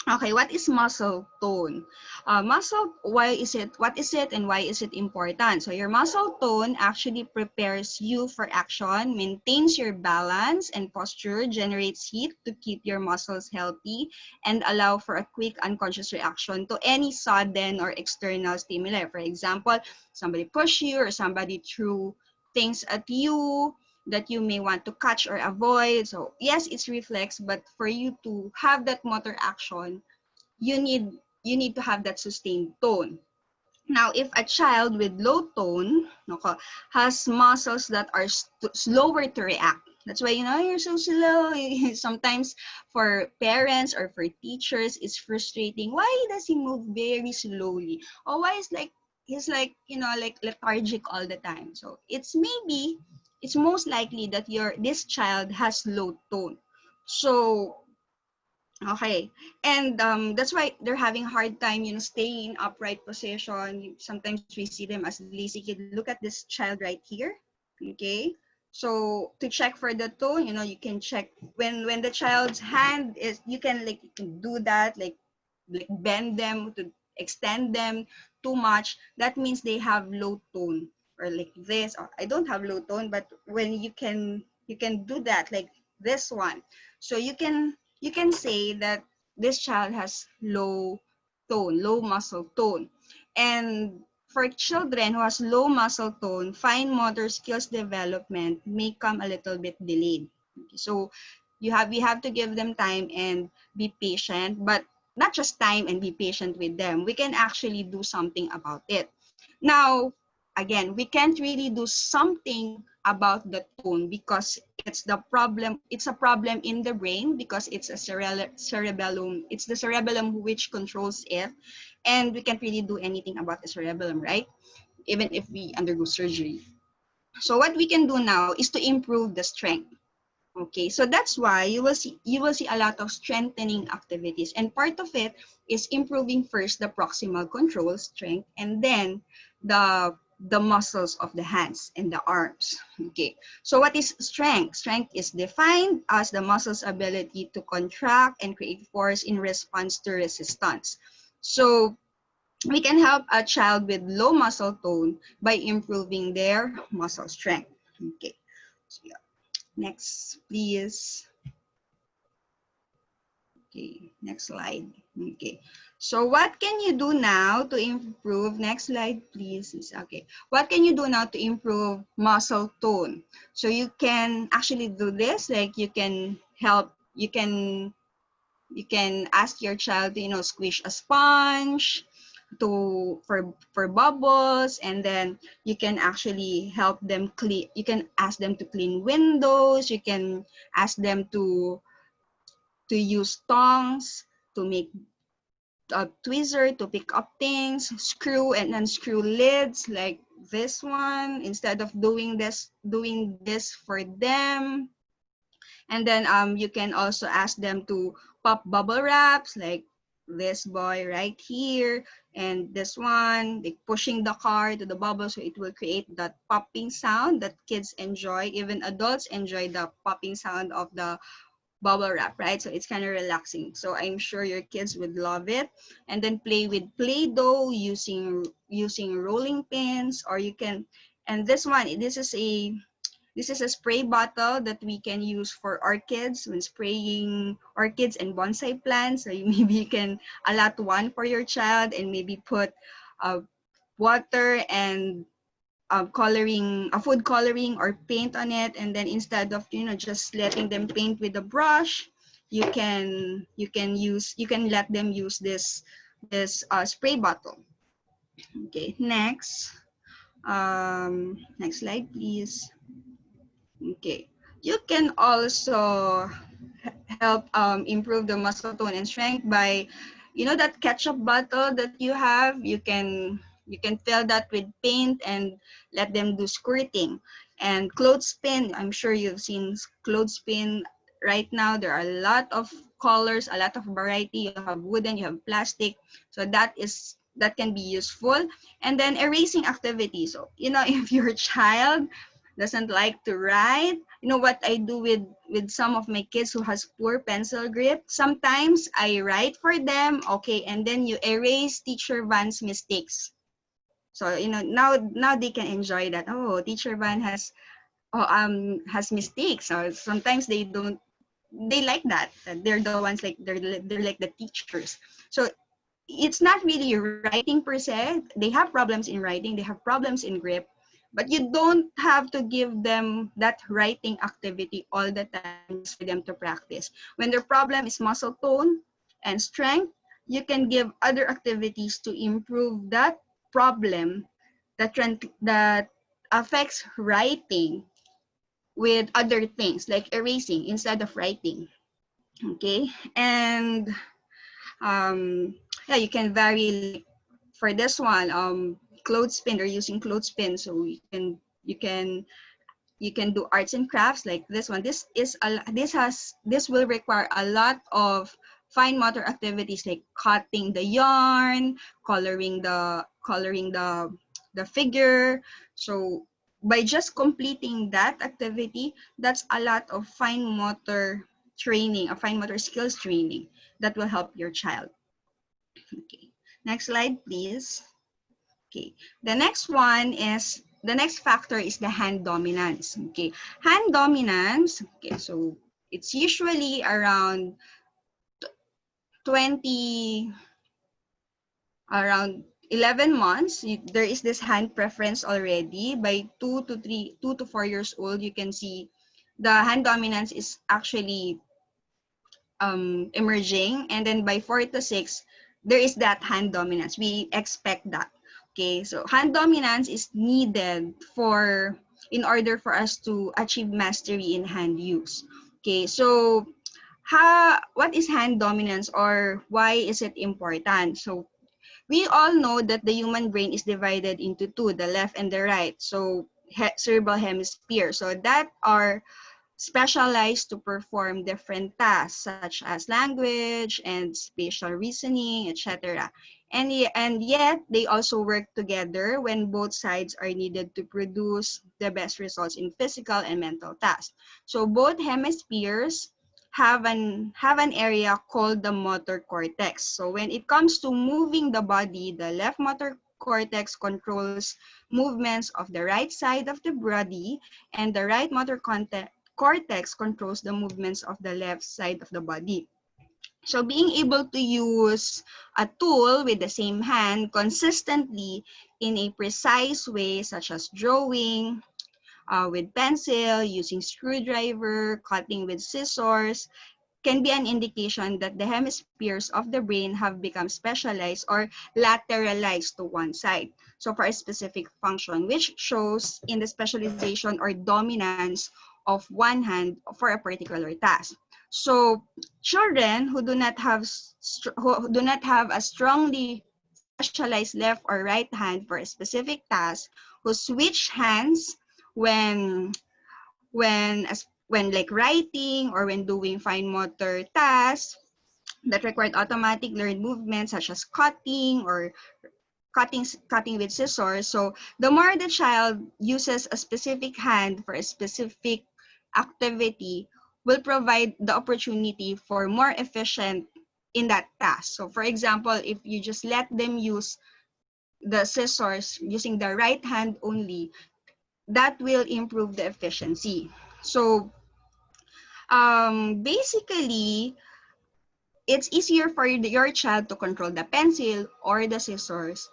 Okay, what is muscle tone? What is it and why is it important? So your muscle tone actually prepares you for action, maintains your balance and posture, generates heat to keep your muscles healthy, and allow for a quick unconscious reaction to any sudden or external stimuli. For example, somebody pushed you or somebody threw things at you that you may want to catch or avoid. So yes, it's reflex, but for you to have that motor action, you need to have that sustained tone. Now, if a child with low tone has muscles that are slower to react, that's why, you're so slow. Sometimes for parents or for teachers, it's frustrating. Why does he move very slowly? Or why is he's like lethargic all the time? So it's most likely that this child has low tone. So okay, and that's why they're having a hard time, staying in upright position. Sometimes we see them as lazy kid. Look at this child right here. Okay, so to check for the tone, you can check when the child's hand is. You can do that, like bend them to extend them too much. That means they have low tone, or like this. Or I don't have low tone, but when you can do that, like this one. So you can say that this child has low muscle tone. And for children who has low muscle tone, fine motor skills development may come a little bit delayed. Okay, so we have to give them time and be patient, but not just time and be patient with them. We can actually do something about it. Now, again, we can't really do something about the tone because it's a problem in the brain because it's a cerebellum. It's the cerebellum which controls it, and we can't really do anything about the cerebellum, right? Even if we undergo surgery. So what we can do now is to improve the strength. Okay, so that's why you will see a lot of strengthening activities, and part of it is improving first the proximal control strength, and then the muscles of the hands and the arms. Okay, so what is strength? Strength is defined as the muscle's ability to contract and create force in response to resistance. So we can help a child with low muscle tone by improving their muscle strength. Okay, so yeah. Next, please. Okay, next slide. Okay, so what can you do now to improve? Next slide, please. Okay, what can you do now to improve muscle tone? So you can actually do this. Like you can help. You can ask your child to squish a sponge for bubbles, and then you can actually help them clean. You can ask them to clean windows. You can ask them to use tongs to make a tweezer to pick up things, screw and unscrew lids like this one instead of doing this for them. And then you can also ask them to pop bubble wraps like this boy right here, and this one, like pushing the car to the bubble so it will create that popping sound that kids enjoy. Even adults enjoy the popping sound of the bubble wrap, right? So it's kind of relaxing. So I'm sure your kids would love it. And then play with Play-Doh using rolling pins, or you can, and this one, this is This is a spray bottle that we can use for orchids when spraying orchids and bonsai plants. So maybe you can allot one for your child and maybe put water and food coloring or paint on it, and then instead of just letting them paint with a brush, you can let them use this spray bottle. Okay, next slide please. Okay, you can also help improve the muscle tone and strength by, that ketchup bottle that you have. You can fill that with paint and let them do squirting. And clothespin, I'm sure you've seen clothespin. Right now there are a lot of colors, a lot of variety. You have wooden, you have plastic, so that can be useful. And then erasing activities. So if your child doesn't like to write, what I do with some of my kids who has poor pencil grip, sometimes I write for them, okay, and then you erase teacher Van's mistakes. So now they can enjoy that. Oh, teacher Van has mistakes. So sometimes they like that. They're the ones like they're like the teachers. So it's not really writing per se. They have problems in writing, they have problems in grip, but you don't have to give them that writing activity all the time just for them to practice. When their problem is muscle tone and strength, you can give other activities to improve that problem that affects writing with other things like erasing instead of writing. Okay, and yeah, you can vary. Like for this one, clothespin, they're using clothespin, so you can do arts and crafts like this one. This will require a lot of fine motor activities like cutting the yarn, coloring the figure. So by just completing that activity, that's a lot of fine motor training, a fine motor skills training that will help your child. Okay, next slide, please. Okay, the next factor is the hand dominance. Okay, hand dominance. Okay, so it's usually around 20, around 11 months. There is this hand preference already. By 2 to 4 years old, you can see the hand dominance is actually emerging, and then by 4 to 6 there is that hand dominance. We expect that. Okay, so hand dominance is needed in order for us to achieve mastery in hand use. Okay, so what is hand dominance, or why is it important? So we all know that the human brain is divided into two, the left and the right. So cerebral hemisphere, so that are specialized to perform different tasks such as language and spatial reasoning, etc. And yet, they also work together when both sides are needed to produce the best results in physical and mental tasks. So both hemispheres have an area called the motor cortex. So when it comes to moving the body, the left motor cortex controls movements of the right side of the body, and the right motor cortex controls the movements of the left side of the body. So being able to use a tool with the same hand consistently in a precise way, such as drawing with pencil, using screwdriver, cutting with scissors, can be an indication that the hemispheres of the brain have become specialized or lateralized to one side. So for a specific function, which shows in the specialization or dominance of one hand for a particular task. So children who do not have a strongly specialized left or right hand for a specific task, who switch hands when when like writing or when doing fine motor tasks that required automatic learned movements such as cutting or cutting with scissors. So the more the child uses a specific hand for a specific activity, will provide the opportunity for more efficient in that task. So for example, if you just let them use the scissors using the right hand only, that will improve the efficiency. So basically, it's easier for your child to control the pencil or the scissors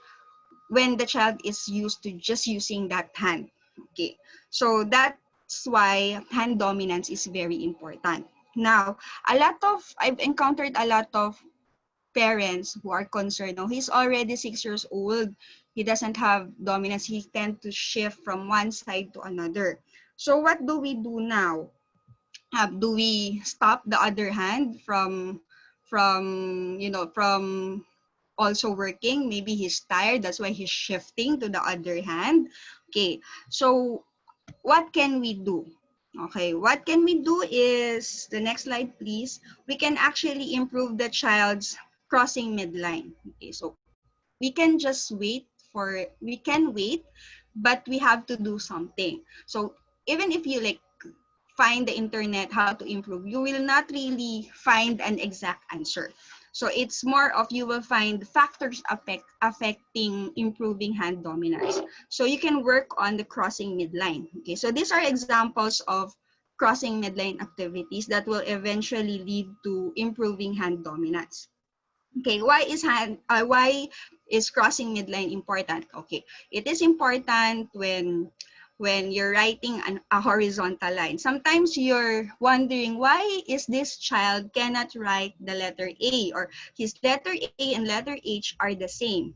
when the child is used to just using that hand. Okay, so that's why hand dominance is very important. Now, I've encountered a lot of parents who are concerned. No, he's already 6 years old. He doesn't have dominance. He tend to shift from one side to another. So what do we do now? Do we stop the other hand from also working? Maybe he's tired, that's why he's shifting to the other hand. Okay, so what can we do? Okay, what can we do is, the next slide please. We can actually improve the child's crossing midline. Okay, so we can wait, but we have to do something. So even if you like find the internet how to improve, you will not really find an exact answer. So it's more of, you will find factors affecting improving hand dominance. So you can work on the crossing midline. Okay, so these are examples of crossing midline activities that will eventually lead to improving hand dominance. Okay, why is crossing midline important? Okay, it is important when you're writing a horizontal line. Sometimes you're wondering, why is this child cannot write the letter A, or his letter A and letter H are the same.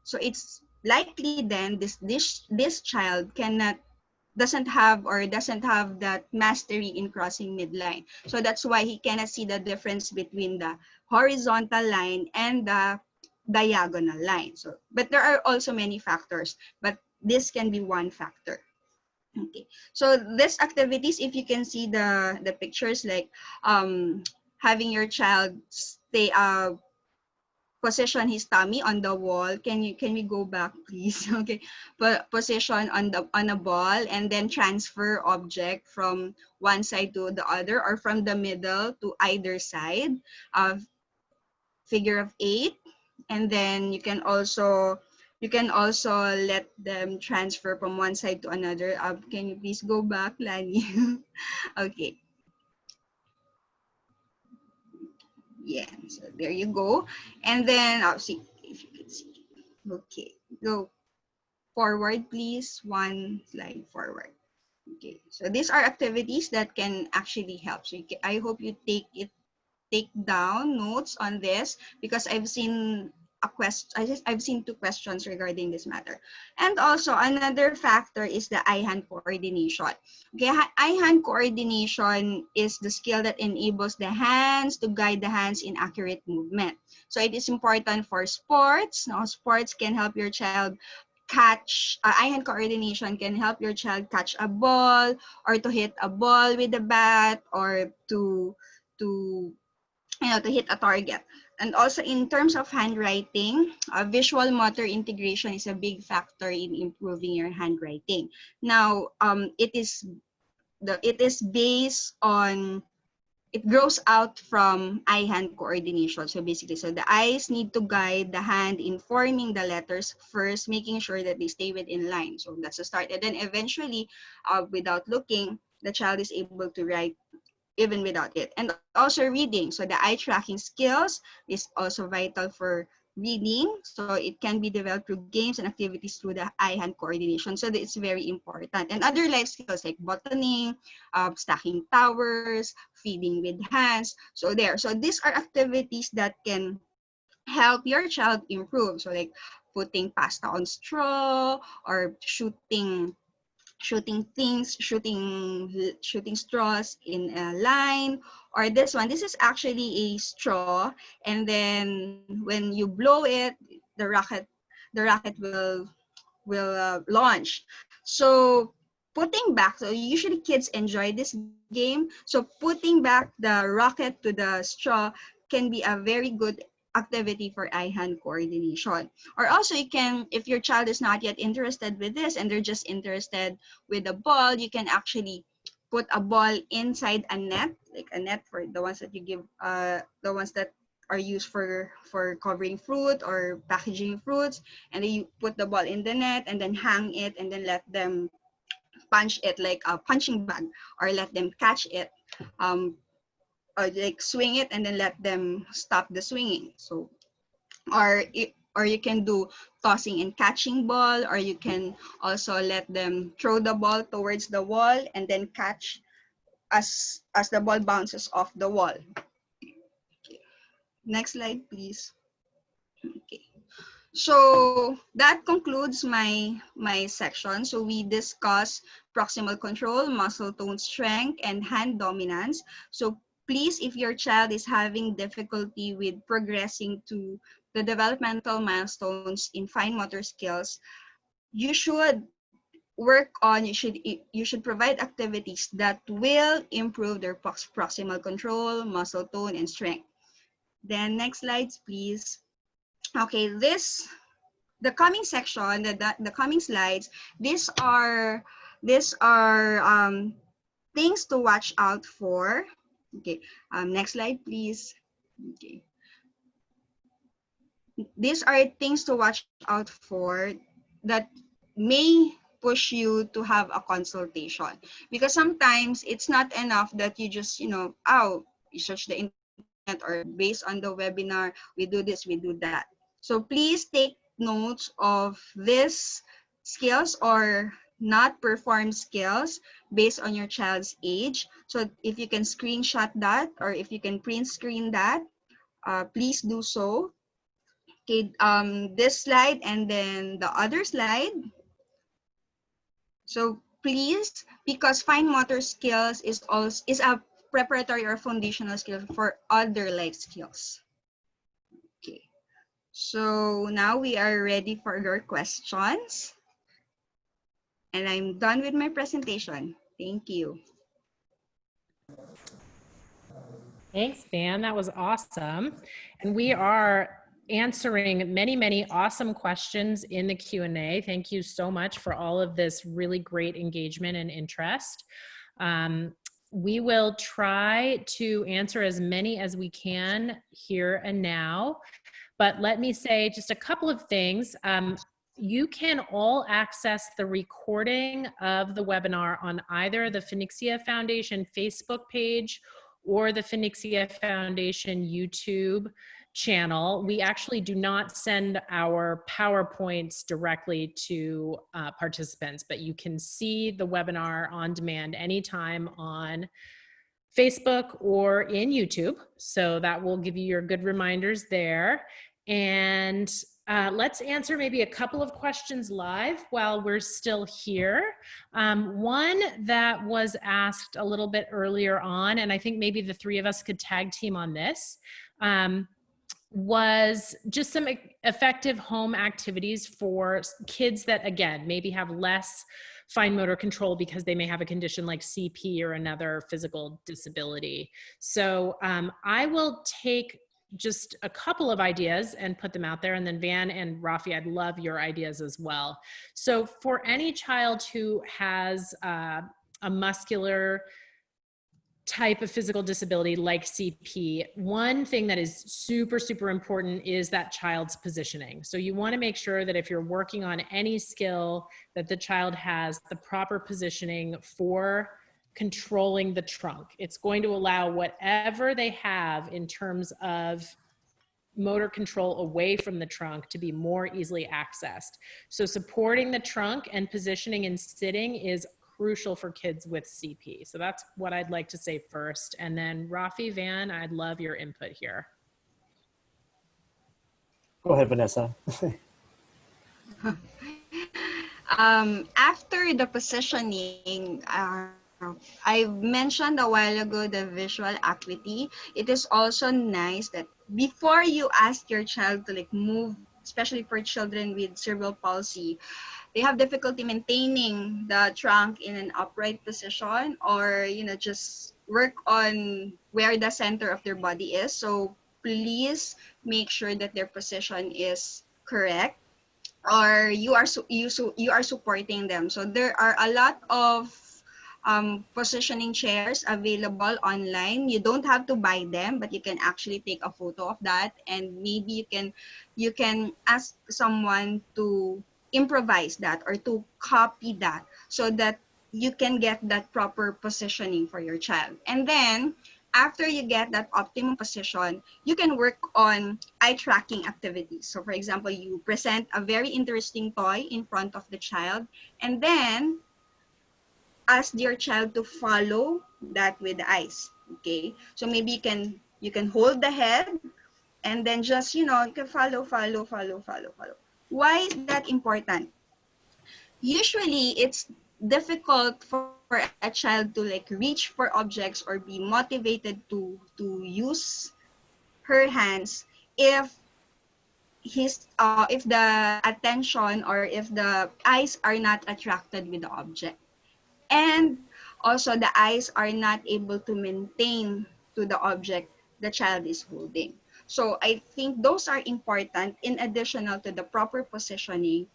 So it's likely then this child doesn't have that mastery in crossing midline. So that's why he cannot see the difference between the horizontal line and the diagonal line. So, but there are also many factors, but this can be one factor. Okay, so these activities, if you can see the pictures, like having your child stay position his tummy on the wall. Can we go back please? Okay, position on a ball, and then transfer object from one side to the other, or from the middle to either side of figure of 8. And then you can also let them transfer from one side to another. Can you please go back, Lani? Okay, yeah, so there you go. And then I'll see if you can see. Okay, go forward, please. One slide forward. Okay, so these are activities that can actually help. So I hope you take down notes on this, because I've seen 2 questions regarding this matter. And also another factor is the eye-hand coordination. Okay, eye-hand coordination is the skill that enables the hands to guide the hands in accurate movement. So it is important for sports. Now, sports can help your child catch, eye-hand coordination can help your child catch a ball, or to hit a ball with a bat, or to to hit a target. And also in terms of handwriting, visual motor integration is a big factor in improving your handwriting. Now, it is based on, it grows out from eye-hand coordination. So basically, so the eyes need to guide the hand in forming the letters first, making sure that they stay within line. So that's the start. And then eventually, without looking, the child is able to write even without it. And also reading. So the eye tracking skills is also vital for reading. So it can be developed through games and activities through the eye-hand coordination. So it's very important. And other life skills like bottoning, stacking towers, feeding with hands. So there. So these are activities that can help your child improve. So like putting pasta on straw, or shooting straws in a line. Or this one, this is actually a straw, and then when you blow it, the rocket will launch. So putting back, so usually kids enjoy this game, so putting back the rocket to the straw can be a very good activity for eye-hand coordination. Or also, you can, if your child is not yet interested with this and they're just interested with the ball, you can actually put a ball inside a net, like a net for the ones that you give, the ones that are used for covering fruit or packaging fruits. And then you put the ball in the net and then hang it, and then let them punch it like a punching bag, or let them catch it, or like swing it and then let them stop the swinging. So, or you can do tossing and catching ball, or you can also let them throw the ball towards the wall and then catch as the ball bounces off the wall. Okay. Next slide, please. Okay. So that concludes my section. So we discuss proximal control, muscle tone strength, and hand dominance. So please, if your child is having difficulty with progressing to the developmental milestones in fine motor skills, you should work on, you should provide activities that will improve their proximal control, muscle tone, and strength. Then next slides, please. Okay, the coming section, the coming slides, these are things to watch out for. Okay, next slide, please. Okay, these are things to watch out for that may push you to have a consultation, because sometimes it's not enough that you just, you search the internet, or based on the webinar, we do this, we do that. So please take notes of these skills or not performed skills based on your child's age. So if you can screenshot that, or if you can print screen that, please do so. Okay, this slide and then the other slide. So please, because fine motor skills is a preparatory or foundational skill for other life skills. Okay, so now we are ready for your questions. And I'm done with my presentation. Thank you. Thanks, Van. That was awesome. And we are answering many, many awesome questions in the Q&A. Thank you so much for all of this really great engagement and interest. We will try to answer as many as we can here and now, but let me say just a couple of things. You can all access the recording of the webinar on either the Phoenixia Foundation Facebook page or the Phoenixia Foundation YouTube channel. We actually do not send our PowerPoints directly to participants, but you can see the webinar on demand anytime on Facebook or in YouTube. So that will give you your good reminders there. And let's answer maybe a couple of questions live while we're still here. One that was asked a little bit earlier on, and I think maybe the three of us could tag team on this, was just some effective home activities for kids that, again, maybe have less fine motor control because they may have a condition like CP or another physical disability. So I will take just a couple of ideas and put them out there, and then Van and Rafi, I'd love your ideas as well. So for any child who has a muscular type of physical disability like CP, one thing that is super, super important is that child's positioning. So you want to make sure that if you're working on any skill, that the child has the proper positioning for controlling the trunk. It's going to allow whatever they have in terms of motor control away from the trunk to be more easily accessed. So supporting the trunk and positioning and sitting is crucial for kids with CP. So that's what I'd like to say first. And then Rafi, Van, I'd love your input here. Go ahead, Vanessa. After the positioning, I mentioned a while ago the visual acuity. It is also nice that before you ask your child to like move, especially for children with cerebral palsy, they have difficulty maintaining the trunk in an upright position, or just work on where the center of their body is. So please make sure that their position is correct, or you are supporting them. So there are a lot of positioning chairs available online. You don't have to buy them, but you can actually take a photo of that, and maybe you can ask someone to improvise that or to copy that, so that you can get that proper positioning for your child. And then after you get that optimum position, you can work on eye tracking activities. So for example, you present a very interesting toy in front of the child, and then ask your child to follow that with the eyes. Okay, so maybe you can hold the head, and then just, you know, you can follow, follow, follow, follow, follow. Why is that important? Usually it's difficult for a child to like reach for objects or be motivated to use her hands if if the attention or if the eyes are not attracted with the object, and also the eyes are not able to maintain to the object the child is holding. So I think those are important in additional to the proper positioning,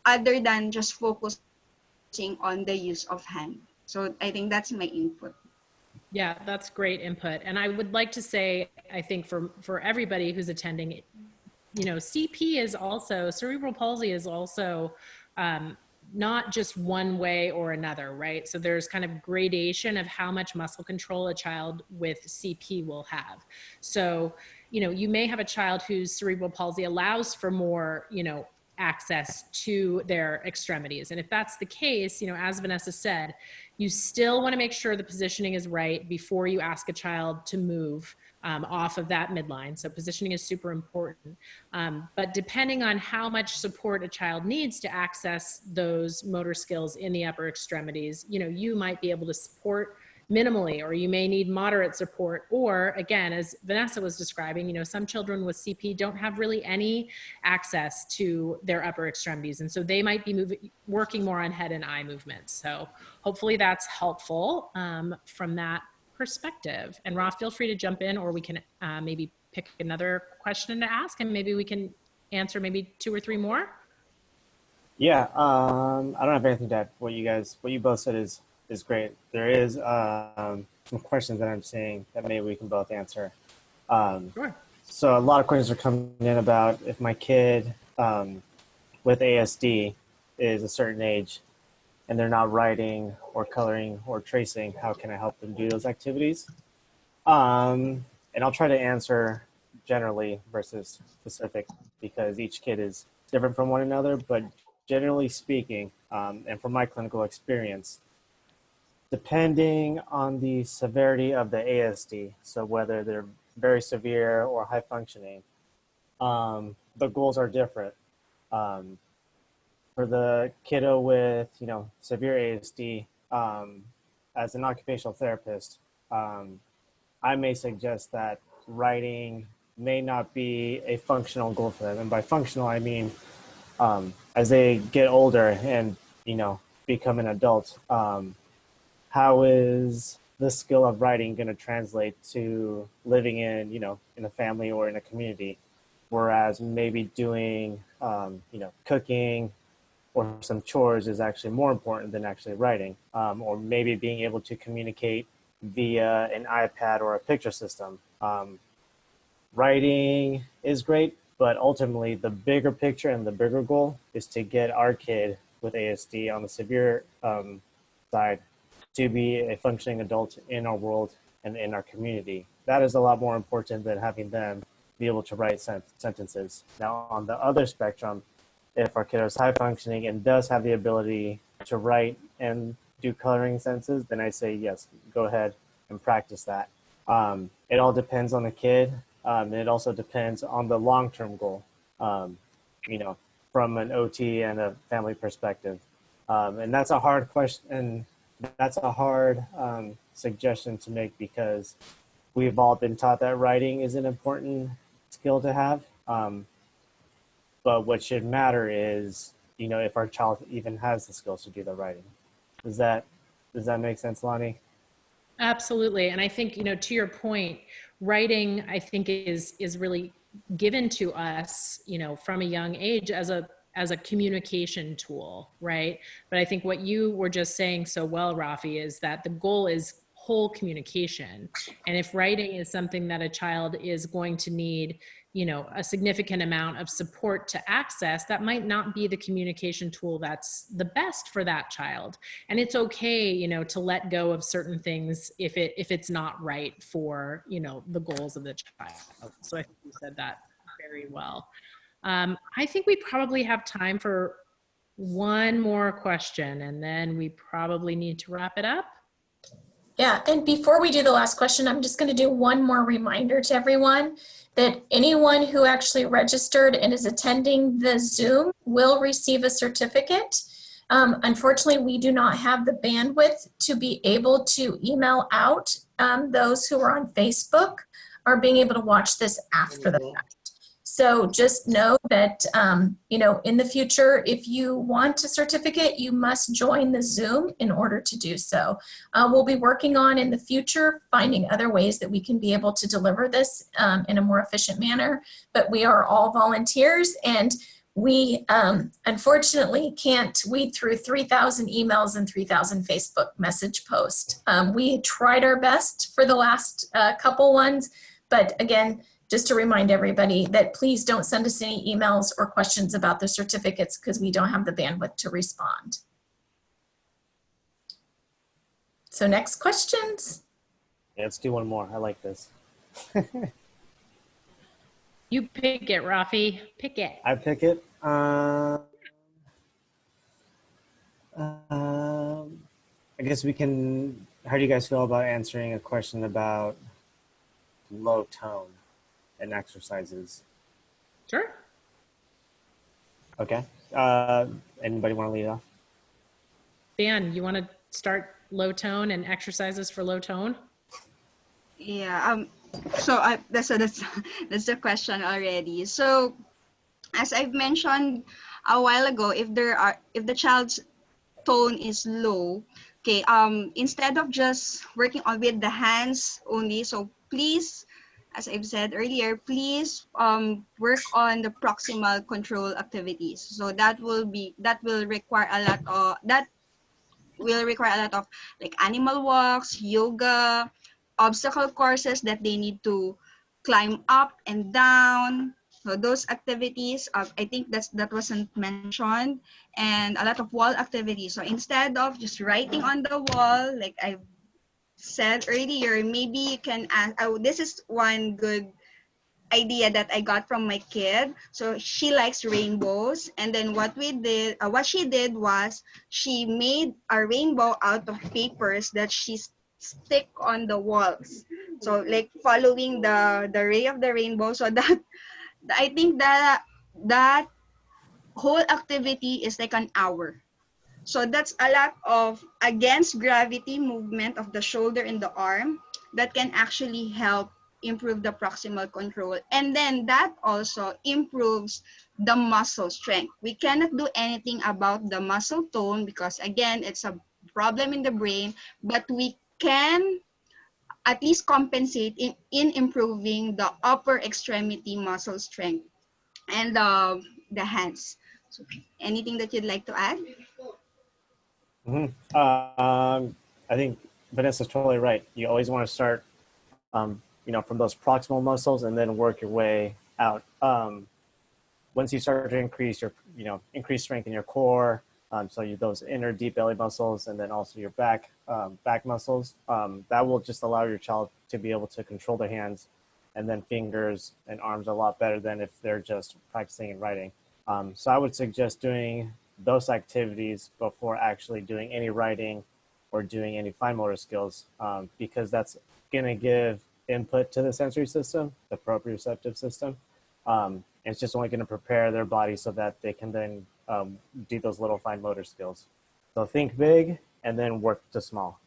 other than just focusing on the use of hand. So I think that's my input. Yeah, that's great input. And I would like to say, I think for everybody who's attending, you know, CP is also, cerebral palsy is also not just one way or another, right? So there's kind of gradation of how much muscle control a child with CP will have. So, you know, you may have a child whose cerebral palsy allows for more, you know, access to their extremities. And if that's the case, you know, as Vanessa said, you still want to make sure the positioning is right before you ask a child to move off of that midline. So positioning is super important. But depending on how much support a child needs to access those motor skills in the upper extremities, you know, you might be able to support minimally, or you may need moderate support. Or again, as Vanessa was describing, you know, some children with CP don't have really any access to their upper extremities. And so they might be working more on head and eye movements. So hopefully that's helpful from that perspective. And Roth, feel free to jump in, or we can maybe pick another question to ask, and maybe we can answer maybe 2 or 3 more. Yeah, I don't have anything to add. What you both said is great. There is some questions that I'm seeing that maybe we can both answer. Sure. So a lot of questions are coming in about if my kid with ASD is a certain age and they're not writing or coloring or tracing, how can I help them do those activities? And I'll try to answer generally versus specific, because each kid is different from one another. But generally speaking, and from my clinical experience, depending on the severity of the ASD, so whether they're very severe or high functioning, the goals are different. For the kiddo with, you know, severe ASD, as an occupational therapist, I may suggest that writing may not be a functional goal for them. And by functional, I mean, as they get older and, you know, become an adult, how is the skill of writing going to translate to living in, you know, in a family or in a community? Whereas maybe doing, you know, cooking or some chores is actually more important than actually writing, or maybe being able to communicate via an iPad or a picture system. Writing is great, but ultimately the bigger picture and the bigger goal is to get our kid with ASD on the severe side to be a functioning adult in our world and in our community. That is a lot more important than having them be able to write sentences. Now, on the other spectrum, if our kid is high functioning and does have the ability to write and do coloring sentences, then I say, yes, go ahead and practice that. It all depends on the kid. And it also depends on the long-term goal, you know, from an OT and a family perspective. And that's a hard question. And that's a hard suggestion to make, because we've all been taught that writing is an important skill to have. But what should matter is, you know, if our child even has the skills to do the writing. Does that make sense, Lonnie? Absolutely. And I think, you know, to your point, writing, I think is really given to us, you know, from a young age as a communication tool, right? But I think what you were just saying so well, Rafi, is that the goal is whole communication. And if writing is something that a child is going to need, a significant amount of support to access, that might not be the communication tool that's the best for that child. And it's okay, to let go of certain things if it's not right for, the goals of the child. So I think you said that very well. I think we probably have time for one more question, and then we probably need to wrap it up. Yeah, and before we do the last question, I'm just going to do one more reminder to everyone that anyone who actually registered and is attending the Zoom will receive a certificate. Unfortunately, we do not have the bandwidth to be able to email out those who are on Facebook or being able to watch this after the fact. So just know that, in the future, if you want a certificate, you must join the Zoom in order to do so. We'll be working on in the future, finding other ways that we can be able to deliver this in a more efficient manner, but we are all volunteers, and we unfortunately can't weed through 3,000 emails and 3,000 Facebook message posts. We tried our best for the last couple ones, but again, just to remind everybody that please don't send us any emails or questions about the certificates because we don't have the bandwidth to respond. So next questions. Yeah, let's do one more. I like this. You pick it, Rafi. Pick it. I pick it. I guess we can, how do you guys feel about answering a question about low tone and exercises? Sure. Okay. Anybody want to lead off? Dan, you want to start low tone and exercises for low tone? Yeah. So that's the question already. So as I've mentioned a while ago, if the child's tone is low, okay, instead of just working on with the hands only, so please, as I've said earlier, please work on the proximal control activities. So that will require a lot of like animal walks, yoga, obstacle courses that they need to climb up and down. So those activities, I think that wasn't mentioned, and a lot of wall activities. So instead of just writing on the wall, like I said earlier, maybe you can ask. Oh, this is one good idea that I got from my kid. So she likes rainbows, and then what she did was she made a rainbow out of papers that she stick on the walls. So like following the ray of the rainbow. So that I think that whole activity is like an hour. So that's a lot of against gravity movement of the shoulder and the arm that can actually help improve the proximal control. And then that also improves the muscle strength. We cannot do anything about the muscle tone because again, it's a problem in the brain, but we can at least compensate in improving the upper extremity muscle strength and the hands. So anything that you'd like to add? I think Vanessa's totally right. You always want to start, from those proximal muscles and then work your way out. Once you start to increase your, increase strength in your core, those inner deep belly muscles, and then also your back muscles, that will just allow your child to be able to control their hands and then fingers and arms a lot better than if they're just practicing and writing. So I would suggest doing those activities before actually doing any writing or doing any fine motor skills, because that's going to give input to the sensory system, the proprioceptive system. It's just only going to prepare their body so that they can then do those little fine motor skills. So think big and then work to small.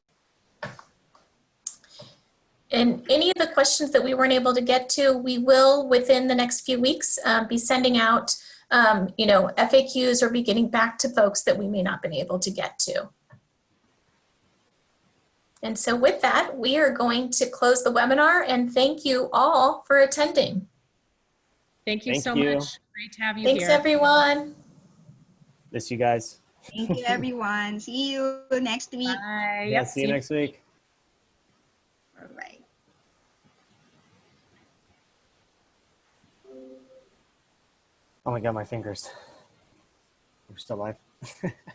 And any of the questions that we weren't able to get to, we will within the next few weeks be sending out FAQs or be getting back to folks that we may not been able to get to. And so with that, we are going to close the webinar and thank you all for attending. Thank you so much. Great to have you Thanks, here. everyone. Miss you guys. Thank you, everyone. See you next week. Bye. Yeah, see you next week. Bye. Oh my God, my fingers. We're still live.